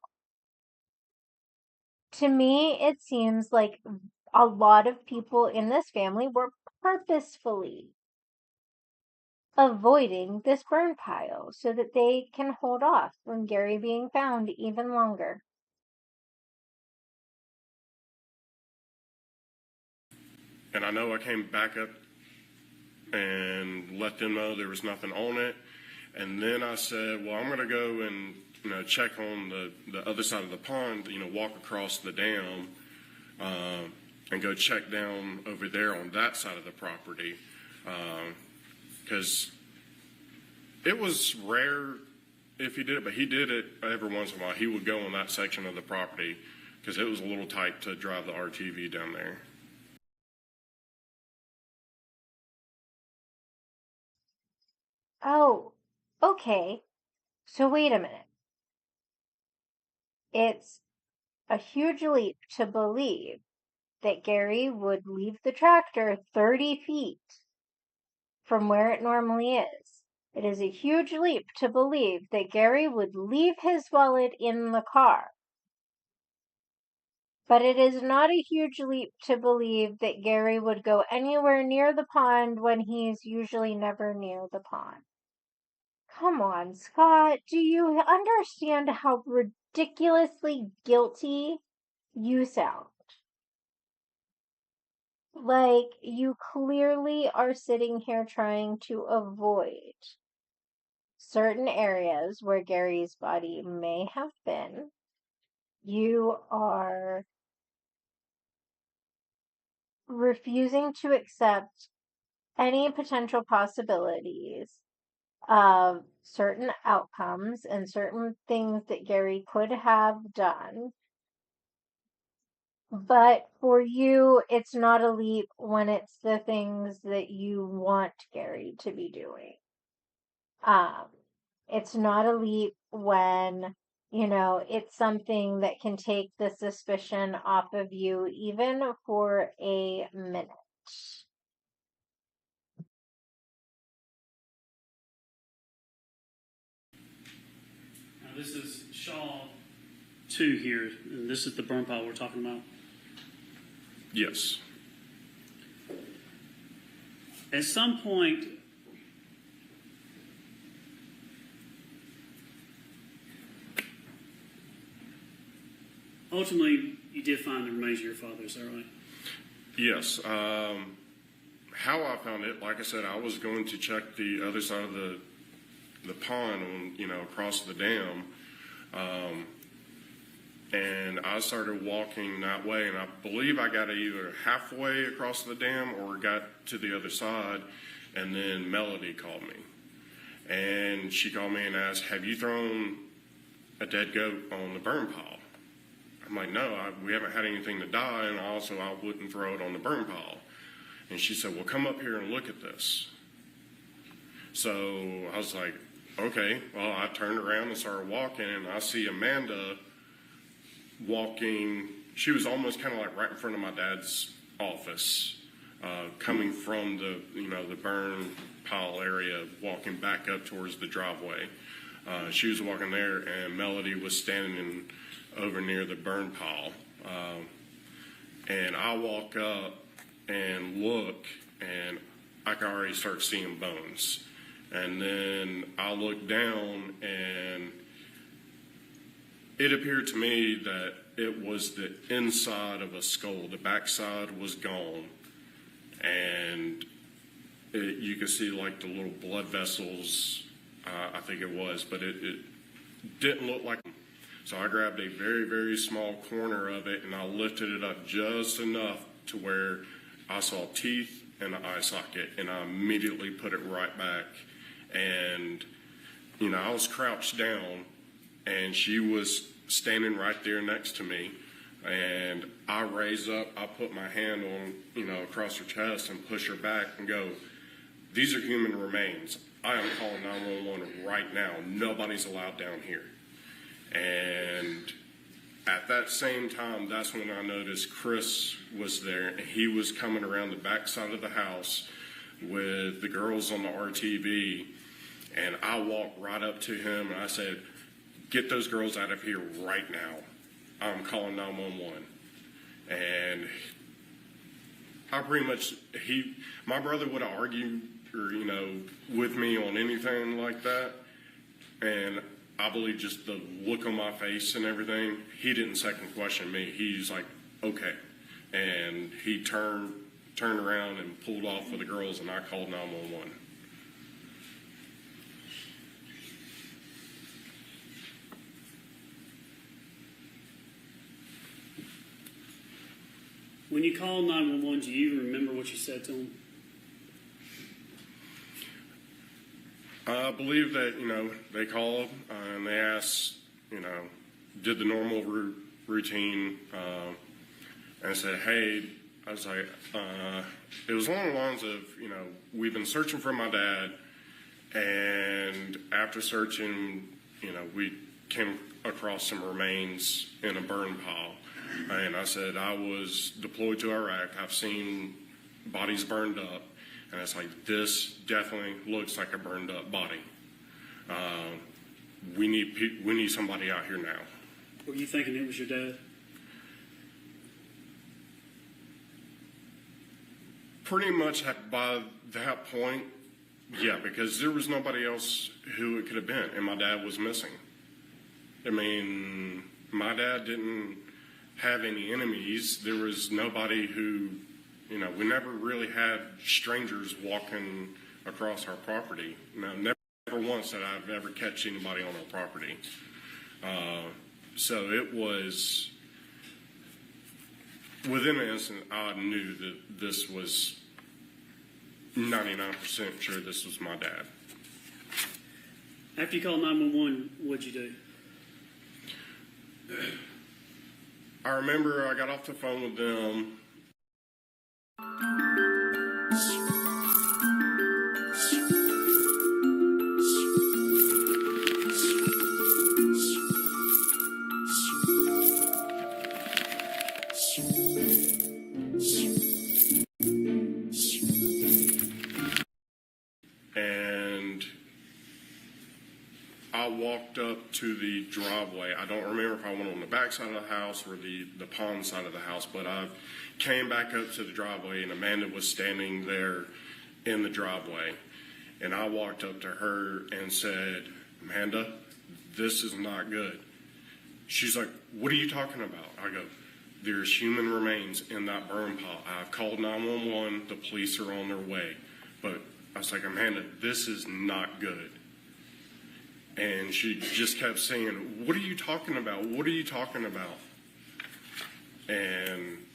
To me, it seems like a lot of people in this family were purposefully avoiding this burn pile so that they can hold off from Gary being found even longer. And I know I came back up and let them know there was nothing on it. And then I said, well, I'm going to go and check on the other side of the pond, walk across the dam and go check down over there on that side of the property. Because it was rare if he did it, but he did it every once in a while. He would go on that section of the property because it was a little tight to drive the RTV down there. Oh, okay. So wait a minute. It's a huge leap to believe that Gary would leave the tractor 30 feet from where it normally is. It is a huge leap to believe that Gary would leave his wallet in the car. But it is not a huge leap to believe that Gary would go anywhere near the pond when he's usually never near the pond. Come on, Scott, do you understand how ridiculously guilty you sound? Like, you clearly are sitting here trying to avoid certain areas where Gary's body may have been. You are refusing to accept any potential possibilities of certain outcomes and certain things that Gary could have done. But for you, it's not a leap when it's the things that you want Gary to be doing. It's not a leap when, it's something that can take the suspicion off of you even for a minute. Now, this is Shaw 2 here, and this is the burn pile we're talking about. Yes. At some point, ultimately, you did find the remains of your father, is that right? Yes. How I found it, like I said, I was going to check the other side of the pond on, across the dam. And I started walking that way, and I believe I got either halfway across the dam or got to the other side, and then Melody called me. And she called me and asked, have you thrown a dead goat on the burn pile? I'm like, no, we haven't had anything to die, and also I wouldn't throw it on the burn pile. And she said, well, come up here and look at this. So I was like, okay. Well, I turned around and started walking, and I see Amanda walking. She was almost kind of like right in front of my dad's office, coming from the burn pile area, walking back up towards the driveway. She was walking there, and Melody was standing over near the burn pile. And I walk up and look, and I can already start seeing bones. And then I look down, and it appeared to me that it was the inside of a skull. The backside was gone, and you could see like the little blood vessels, I think it was, but it didn't look like. So I grabbed a very, very small corner of it, and I lifted it up just enough to where I saw teeth and the eye socket, and I immediately put it right back. And, I was crouched down, and she was standing right there next to me. And I raise up, I put my hand on, across her chest and push her back and go, "These are human remains. I am calling 911 right now. Nobody's allowed down here." And at that same time, that's when I noticed Chris was there, and he was coming around the back side of the house with the girls on the RTV. And I walked right up to him and I said, "Get those girls out of here right now. I'm calling 911. And I pretty much, my brother would have argued or, with me on anything like that. And I believe just the look on my face and everything, he didn't second question me. He's like, "Okay." And he turned around and pulled off with the girls, and I called 911. When you called 911, do you remember what you said to them? I believe that, they called and they asked, did the normal routine, and said, "Hey," I was like, it was along the lines of, "We've been searching for my dad, and after searching, we came across some remains in a burn pile." And I said, "I was deployed to Iraq. I've seen bodies burned up." And it's like, "This definitely looks like a burned up body. We need somebody out here now." Were you thinking it was your dad? Pretty much by that point, yeah, because there was nobody else who it could have been, and my dad was missing. I mean, my dad didn't have any enemies. There was nobody who, we never really had strangers walking across our property. No, never once did I've ever catch anybody on our property. So it was, within an instant, I knew that this was 99% sure this was my dad. After you called 911, what'd you do? I remember I got off the phone with them. And I walked up to the driveway. I don't remember if I went on the back side of the house or the pond side of the house, but I came back up to the driveway, and Amanda was standing there in the driveway. And I walked up to her and said, "Amanda, this is not good." She's like, "What are you talking about?" I go, "There's human remains in that burn pile. I've called 911. The police are on their way." But I was like, "Amanda, this is not good." And she just kept saying, "What are you talking about? What are you talking about?" And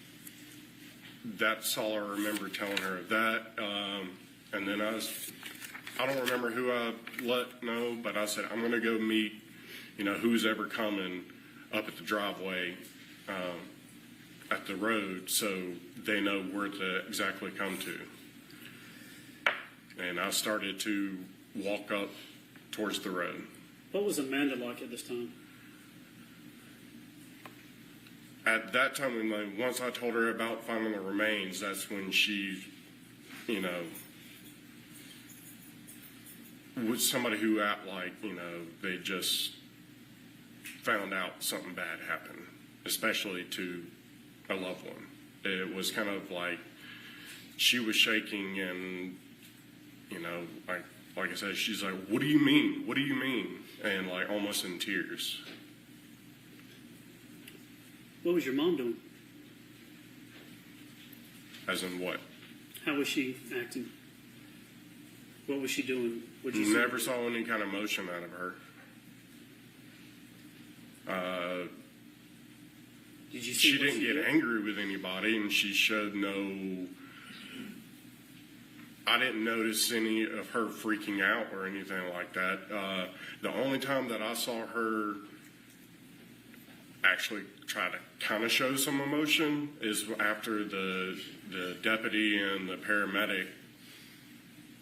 that's all I remember telling her that. And then I don't remember who I let know, but I said, "I'm going to go meet, who's ever coming up at the driveway at the road so they know where to exactly come to." And I started to walk up towards the road. What was Amanda like at this time? At that time, once I told her about finding the remains, that's when she, was somebody who act like, they just found out something bad happened, especially to a loved one. It was kind of like she was shaking and, like I said, she's like, "What do you mean? What do you mean?" And like almost in tears. What was your mom doing? As in what? How was she acting? What was she doing? What'd you Never see? saw any kind of emotion out of her. Did you see She what didn't get did? angry with anybody, and she showed no. I didn't notice any of her freaking out or anything like that. The only time that I saw her actually try to kind of show some emotion is after the deputy and the paramedic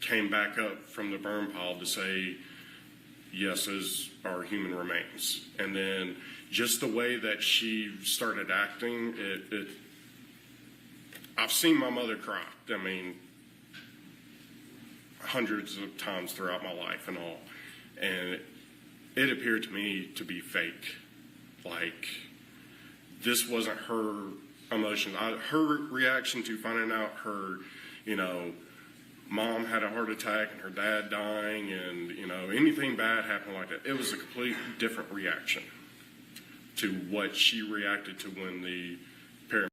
came back up from the burn pile to say, yes, those are human remains. And then just the way that she started acting, I've seen my mother cry. I mean, hundreds of times throughout my life and all. And it appeared to me to be fake. Like, this wasn't her emotion. Her reaction to finding out her, mom had a heart attack and her dad dying and, anything bad happened like that. It was a complete different reaction to what she reacted to when the paramedic.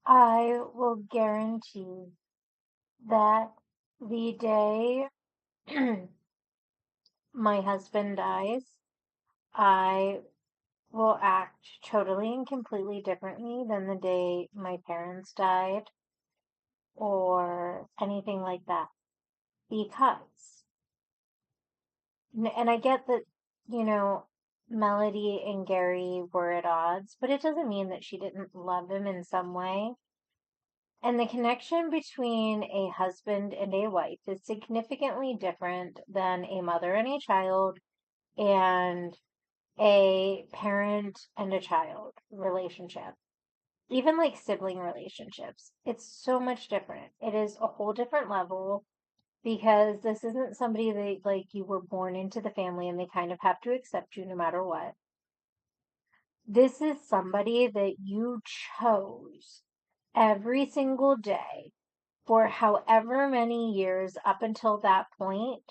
I will guarantee that the day my husband dies, I will act totally and completely differently than the day my parents died or anything like that. Because, and I get that, Melody and Gary were at odds, but it doesn't mean that she didn't love him in some way. And the connection between a husband and a wife is significantly different than a mother and a child and a parent and a child relationship. Even like sibling relationships. It's so much different. It is a whole different level because this isn't somebody that like you were born into the family and they kind of have to accept you no matter what. This is somebody that you chose every single day for however many years up until that point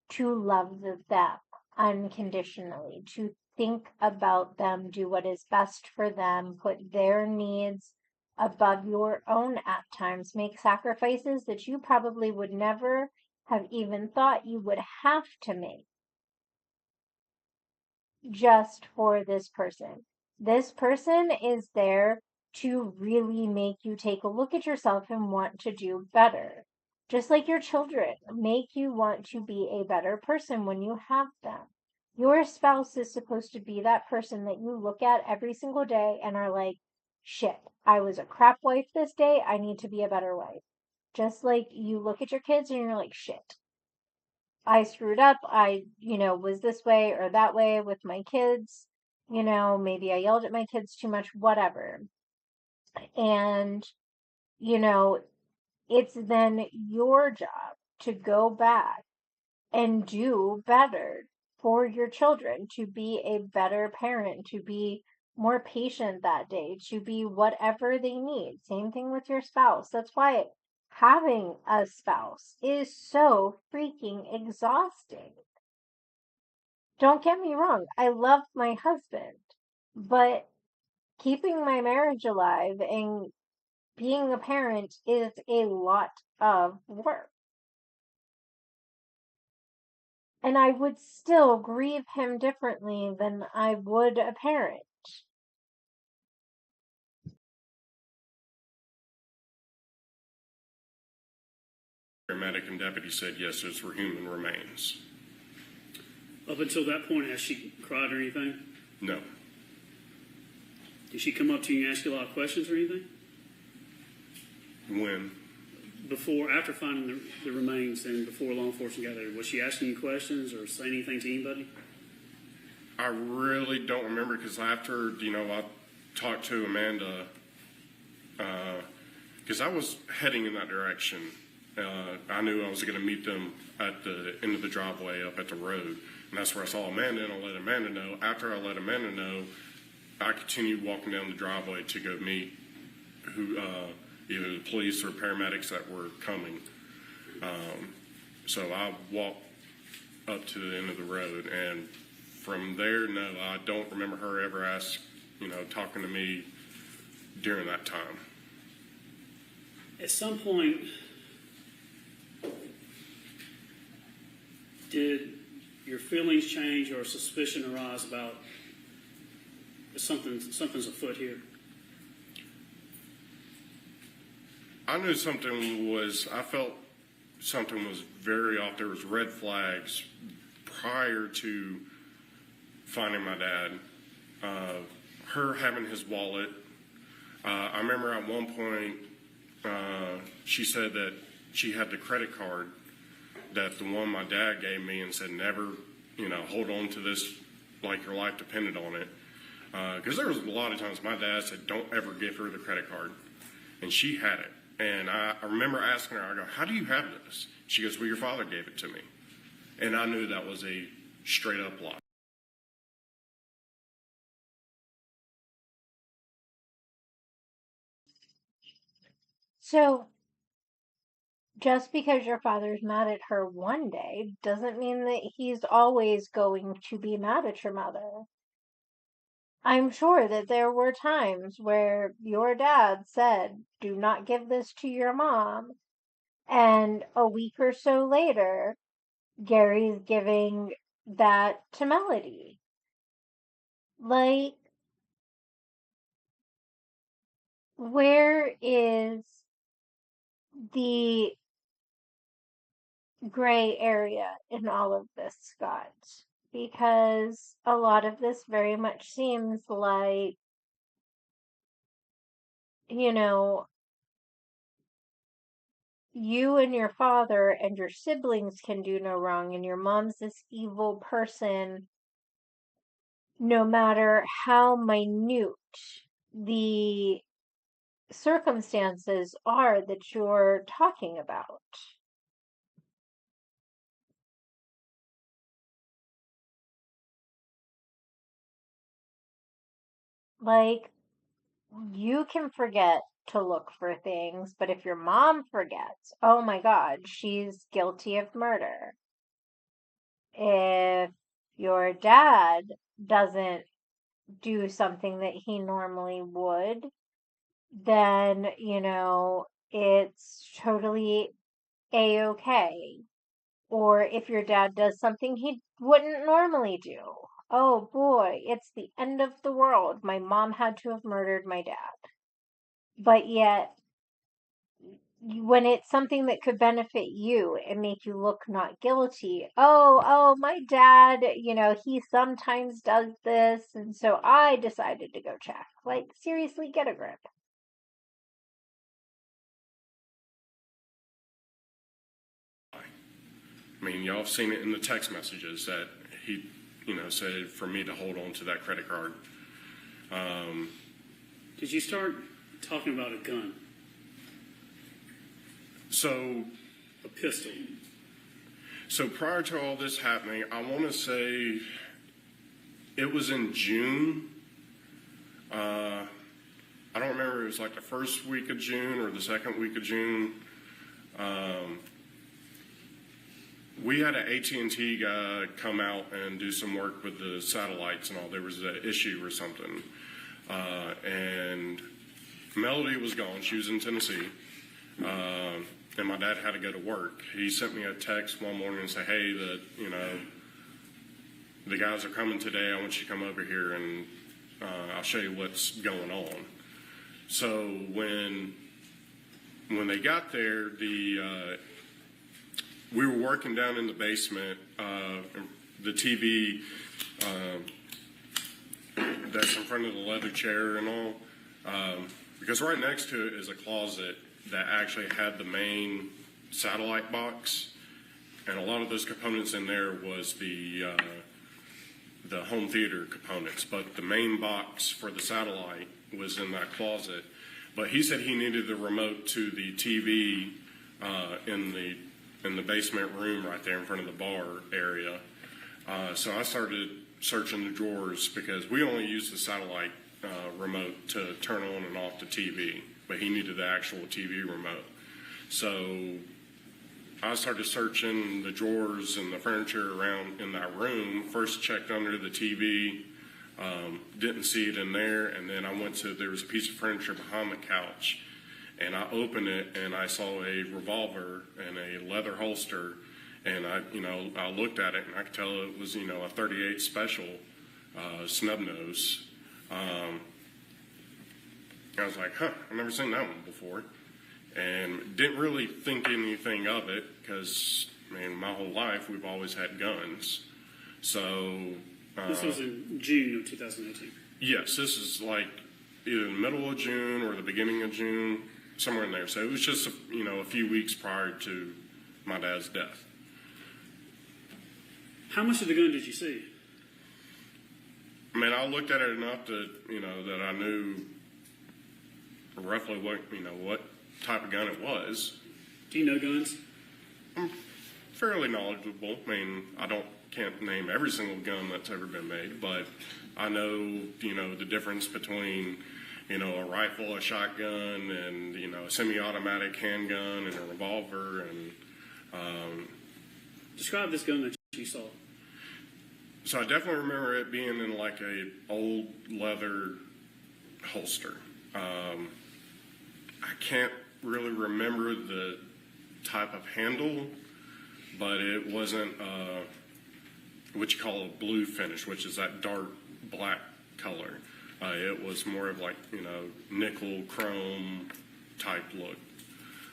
to love them unconditionally, to think about them, do what is best for them, put their needs above your own at times, make sacrifices that you probably would never have even thought you would have to make just for this person. This person is there to really make you take a look at yourself and want to do better. Just like your children make you want to be a better person when you have them. Your spouse is supposed to be that person that you look at every single day and are like, shit, I was a crap wife this day. I need to be a better wife. Just like you look at your kids and you're like, shit, I screwed up. I, was this way or that way with my kids. Maybe I yelled at my kids too much, whatever. And, you know, it's then your job to go back and do better for your children, to be a better parent, to be more patient that day, to be whatever they need. Same thing with your spouse. That's why having a spouse is so freaking exhausting. Don't get me wrong, I love my husband, but keeping my marriage alive and being a parent is a lot of work. And I would still grieve him differently than I would a parent. Paramedic and deputy said, yes, those were human remains. Up until that point, has she cried or anything? No. Did she come up to you and ask you a lot of questions or anything? When? After finding the remains and before law enforcement got there, was she asking you questions or saying anything to anybody? I really don't remember because after, I talked to Amanda, because I was heading in that direction. I knew I was going to meet them at the end of the driveway up at the road. And that's where I saw Amanda, and I let Amanda know. After I let Amanda know, I continued walking down the driveway to go meet either the police or paramedics that were coming. So I walked up to the end of the road, and from there, no, I don't remember her ever talking to me during that time. At some point, did your feelings change or suspicion arise about something's afoot here? I knew something was, I felt something was very off. There was red flags prior to finding my dad. Her having his wallet. I remember at one point she said that she had the credit card that the one my dad gave me and said never, hold on to this like your life depended on it. Because there was a lot of times my dad said don't ever give her the credit card. And she had it. And I remember asking her, I go, how do you have this? She goes, well, your father gave it to me. And I knew that was a straight up lie. So, just because your father's mad at her one day doesn't mean that he's always going to be mad at your mother. I'm sure that there were times where your dad said, do not give this to your mom. And a week or so later, Gary's giving that to Melody. Like, where is the gray area in all of this, Scott? Because a lot of this very much seems like, you and your father and your siblings can do no wrong, and your mom's this evil person, no matter how minute the circumstances are that you're talking about. Like, you can forget to look for things, but if your mom forgets, oh my God, she's guilty of murder. If your dad doesn't do something that he normally would, then, it's totally a-okay. Or if your dad does something he wouldn't normally do, oh boy, it's the end of the world. My mom had to have murdered my dad. But yet, when it's something that could benefit you and make you look not guilty, oh, my dad, he sometimes does this, and so I decided to go check. Like, seriously, get a grip. I mean, y'all have seen it in the text messages that he, said for me to hold on to that credit card. Did you start talking about a gun? So, A pistol? So prior to all this happening, I want to say it was in June. I don't remember, it was like the first week of June or the second week of June. We had an AT&T guy come out and do some work with the satellites and all. There was an issue or something. And Melody was gone. She was in Tennessee. And my dad had to go to work. He sent me a text one morning and said, hey, the guys are coming today. I want you to come over here and I'll show you what's going on. So when they got there, we were working down in the basement. The TV that's in front of the leather chair and all, because right next to it is a closet that actually had the main satellite box, and a lot of those components in there was the home theater components, but the main box for the satellite was in that closet. But he said he needed the remote to the TV in the basement room right there in front of the bar area. So I started searching the drawers because we only used the satellite remote to turn on and off the TV, but he needed the actual TV remote. So I started searching the drawers and the furniture around in that room. First checked under the TV, didn't see it in there, and then I went to, there was a piece of furniture behind the couch, and I opened it and I saw a revolver and a leather holster, and I looked at it and I could tell it was, a 38 special snub nose. I was like, I've never seen that one before. and didn't really think anything of it because, my whole life we've always had guns. So This was in June of 2018. yes, this is like either the middle of June or the beginning of June, somewhere in there. So it was just a few weeks prior to my dad's death. How much of the gun did you see? I looked at it enough that that I knew roughly what type of gun it was. Do you know guns? I'm fairly knowledgeable. Can't name every single gun that's ever been made, but I know the difference between a rifle, a shotgun, and a semi-automatic handgun and a revolver. And Describe this gun that you saw. so I definitely remember it being in like a old leather holster. I can't really remember the type of handle, but it wasn't what you call a blue finish, which is that dark black color. It was more of like nickel chrome type look.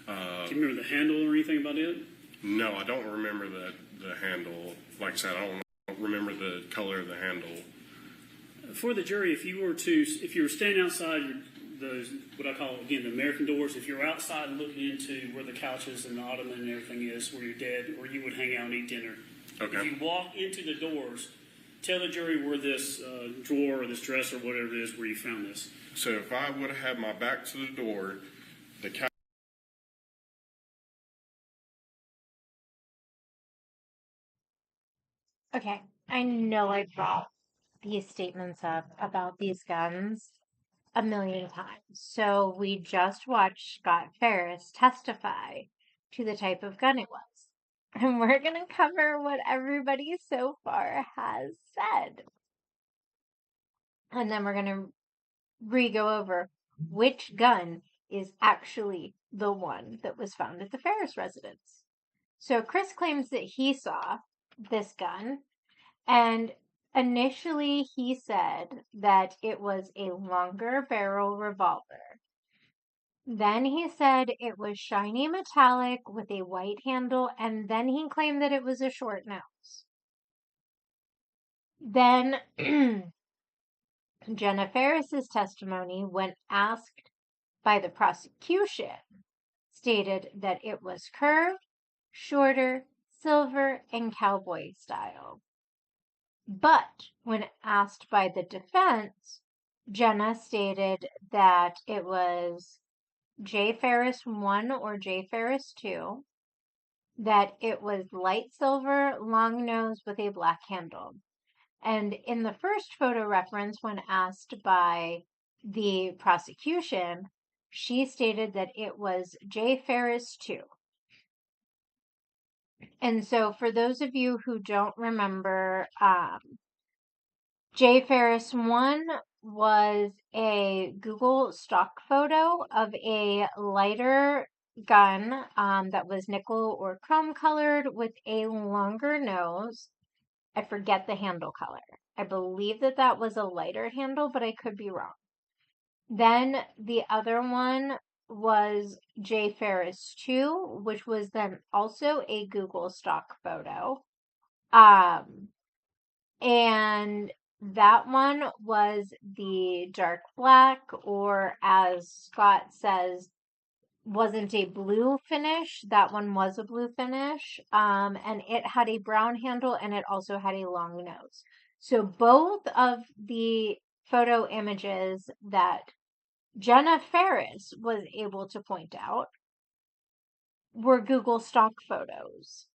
Do you remember the handle or anything about it? No, I don't remember the handle. Like I said, I don't remember the color of the handle. For the jury, if you were standing outside those, what I call, again, the American doors, if you're outside looking into where the couches and the ottoman and everything is, where you're dead, or you would hang out and eat dinner. Okay. If you walk into the doors, tell the jury where this drawer or this dresser, whatever it is, where you found this. So if I would have had my back to the door, the couch. Okay, I know I brought these statements up about these guns a million times. So we just watched Scott Farris testify to the type of gun it was. And we're going to cover what everybody so far has said. And then we're going to re-go over which gun is actually the one that was found at the Farris residence. So Chris claims that he saw this gun, and initially he said that it was a longer barrel revolver. Then he said it was shiny metallic with a white handle, and then he claimed that it was a short nose. Then Jenna Ferris's testimony, when asked by the prosecution, stated that it was curved, shorter, silver, and cowboy style. But when asked by the defense, Jenna stated that it was J. Ferris 1 or J. Ferris 2, that it was light silver, long nose with a black handle. And in the first photo reference, when asked by the prosecution, she stated that it was J. Ferris 2. And so for those of you who don't remember, J. Ferris 1 was a Google stock photo of a lighter gun that was nickel or chrome colored with a longer nose. I forget the handle color. I believe that that was a lighter handle, but I could be wrong. Then the other one was J. Ferris 2, which was then also a Google stock photo. And that one was the dark black, or as Scott says, wasn't a blue finish. That one was a blue finish. And it had a brown handle, and it also had a long nose. So both of the photo images that Jenna Ferris was able to point out were Google stock photos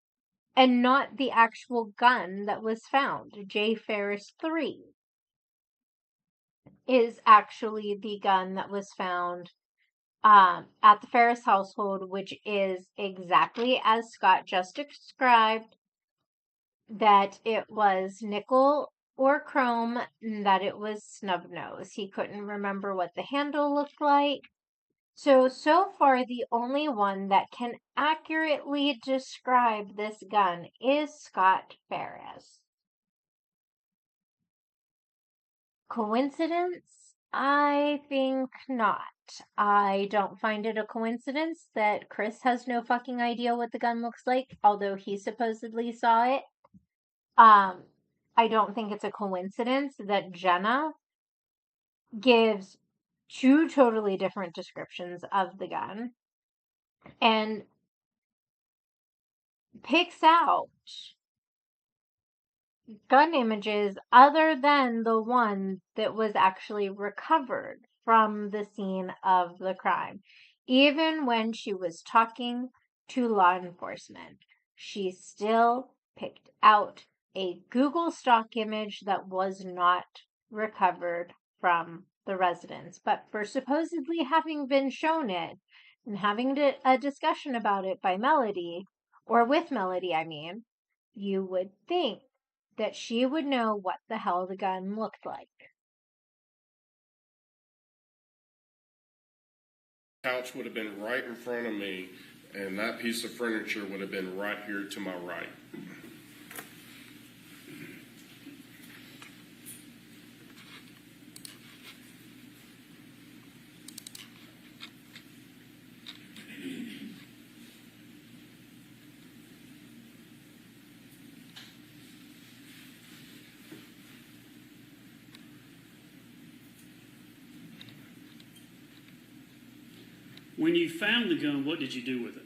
and not the actual gun that was found. J. Ferris 3 is actually the gun that was found at the Ferris household, which is exactly as Scott just described, that it was nickel or chrome, that it was snub nose. He couldn't remember what the handle looked like. So far, the only one that can accurately describe this gun is Scott Farris. Coincidence? I think not. I don't find it a coincidence that Chris has no fucking idea what the gun looks like, although he supposedly saw it. Um, I don't think it's a coincidence that Jenna gives two totally different descriptions of the gun and picks out gun images other than the one that was actually recovered from the scene of the crime. Even when she was talking to law enforcement, she still picked out a Google stock image that was not recovered from the residence. But for supposedly having been shown it and having a discussion about it by Melody, or with Melody, I mean, you would think that she would know what the hell the gun looked like. Couch would have been right in front of me, and that piece of furniture would have been right here to my right. When you found the gun, what did you do with it?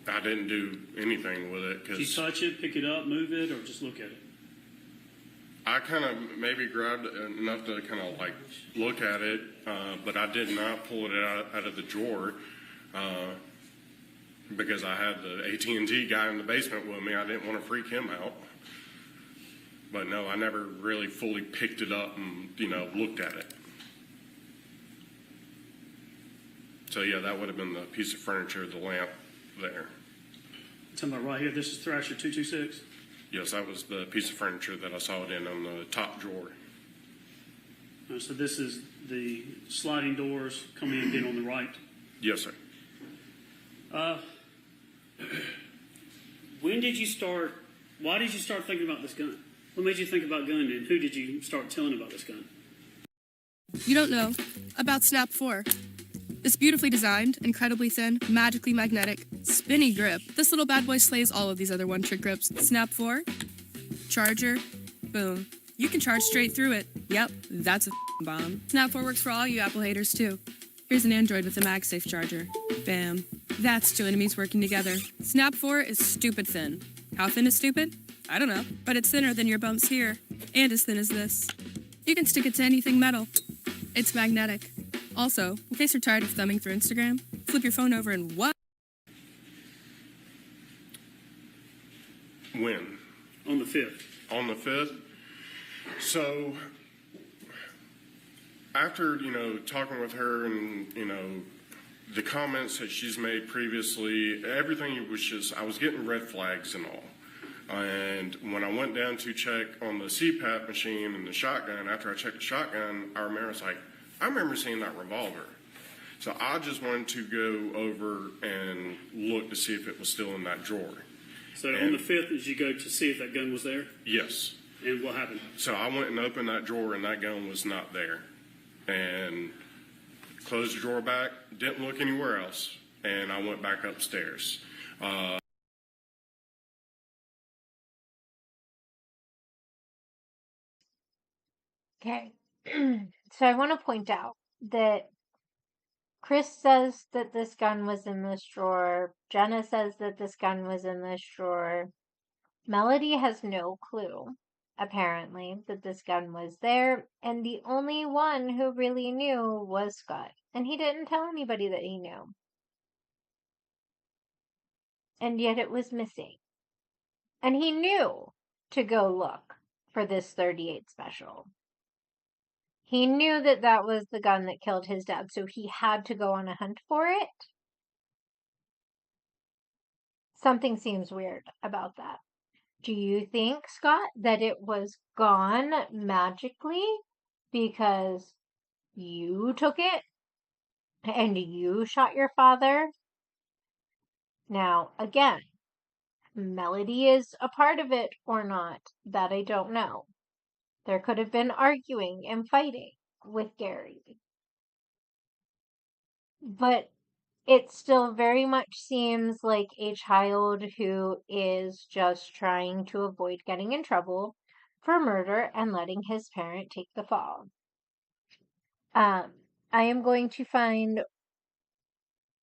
I didn't do anything with it Did you because touch it, pick it up, move it, or just look at it? I kind of maybe grabbed it enough to kind of like look at it, but I did not pull it out of the drawer because I had the AT&T guy in the basement with me. I didn't want to freak him out. But no, I never really fully picked it up and, looked at it. So yeah, that would have been the piece of furniture, the lamp there. Talking about right here, this is Thrasher 226. Yes, that was the piece of furniture that I saw it in on the top drawer. So this is the sliding doors coming in on the right. Yes, sir. When did you start, why did you start thinking about this gun? What made you think about gun, and who did you start telling about this gun? You don't know about Snap 4. This beautifully designed, incredibly thin, magically magnetic, spinny grip. This little bad boy slays all of these other one-trick grips. Snap 4, charger, boom. You can charge straight through it. Yep, that's a bomb. Snap 4 works for all you Apple haters too. Here's an Android with a MagSafe charger. Bam. That's two enemies working together. Snap 4 is stupid thin. How thin is stupid? I don't know, but it's thinner than your bumps here, and as thin as this. You can stick it to anything metal. It's magnetic. Also, in case you're tired of thumbing through Instagram, flip your phone over and what? When? On the 5th. On the 5th. So after, talking with her and, the comments that she's made previously, everything was just, I was getting red flags and all. And when I went down to check on the CPAP machine and the shotgun, after I checked the shotgun, I remember seeing that revolver. So I just wanted to go over and look to see if it was still in that drawer. So on the 5th, did you go to see if that gun was there? Yes. And what happened? So I went and opened that drawer, and that gun was not there. And closed the drawer back, didn't look anywhere else, and I went back upstairs. Okay. So I want to point out that Chris says that this gun was in this drawer. Jenna says that this gun was in this drawer. Melody has no clue, apparently, that this gun was there. And the only one who really knew was Scott. And he didn't tell anybody that he knew. And yet it was missing. And he knew to go look for this 38 special. He knew that that was the gun that killed his dad, so he had to go on a hunt for it. Something seems weird about that. Do you think, Scott, that it was gone magically because you took it and you shot your father? Now, again, Melody is a part of it or not, that I don't know. There could have been arguing and fighting with Gary. But it still very much seems like a child who is just trying to avoid getting in trouble for murder and letting his parent take the fall. I am going to find,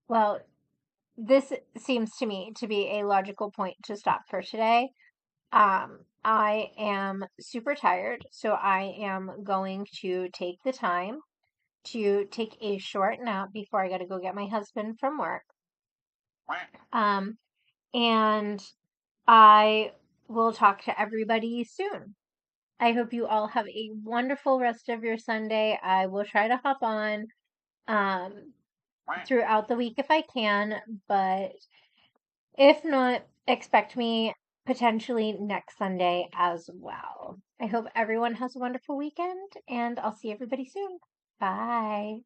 well, this seems to me to be a logical point to stop for today. I am super tired, so I am going to take the time to take a short nap before I got to go get my husband from work. And I will talk to everybody soon. I hope you all have a wonderful rest of your Sunday. I will try to hop on throughout the week if I can, but if not, expect me potentially next Sunday as well. I hope everyone has a wonderful weekend, and I'll see everybody soon. Bye.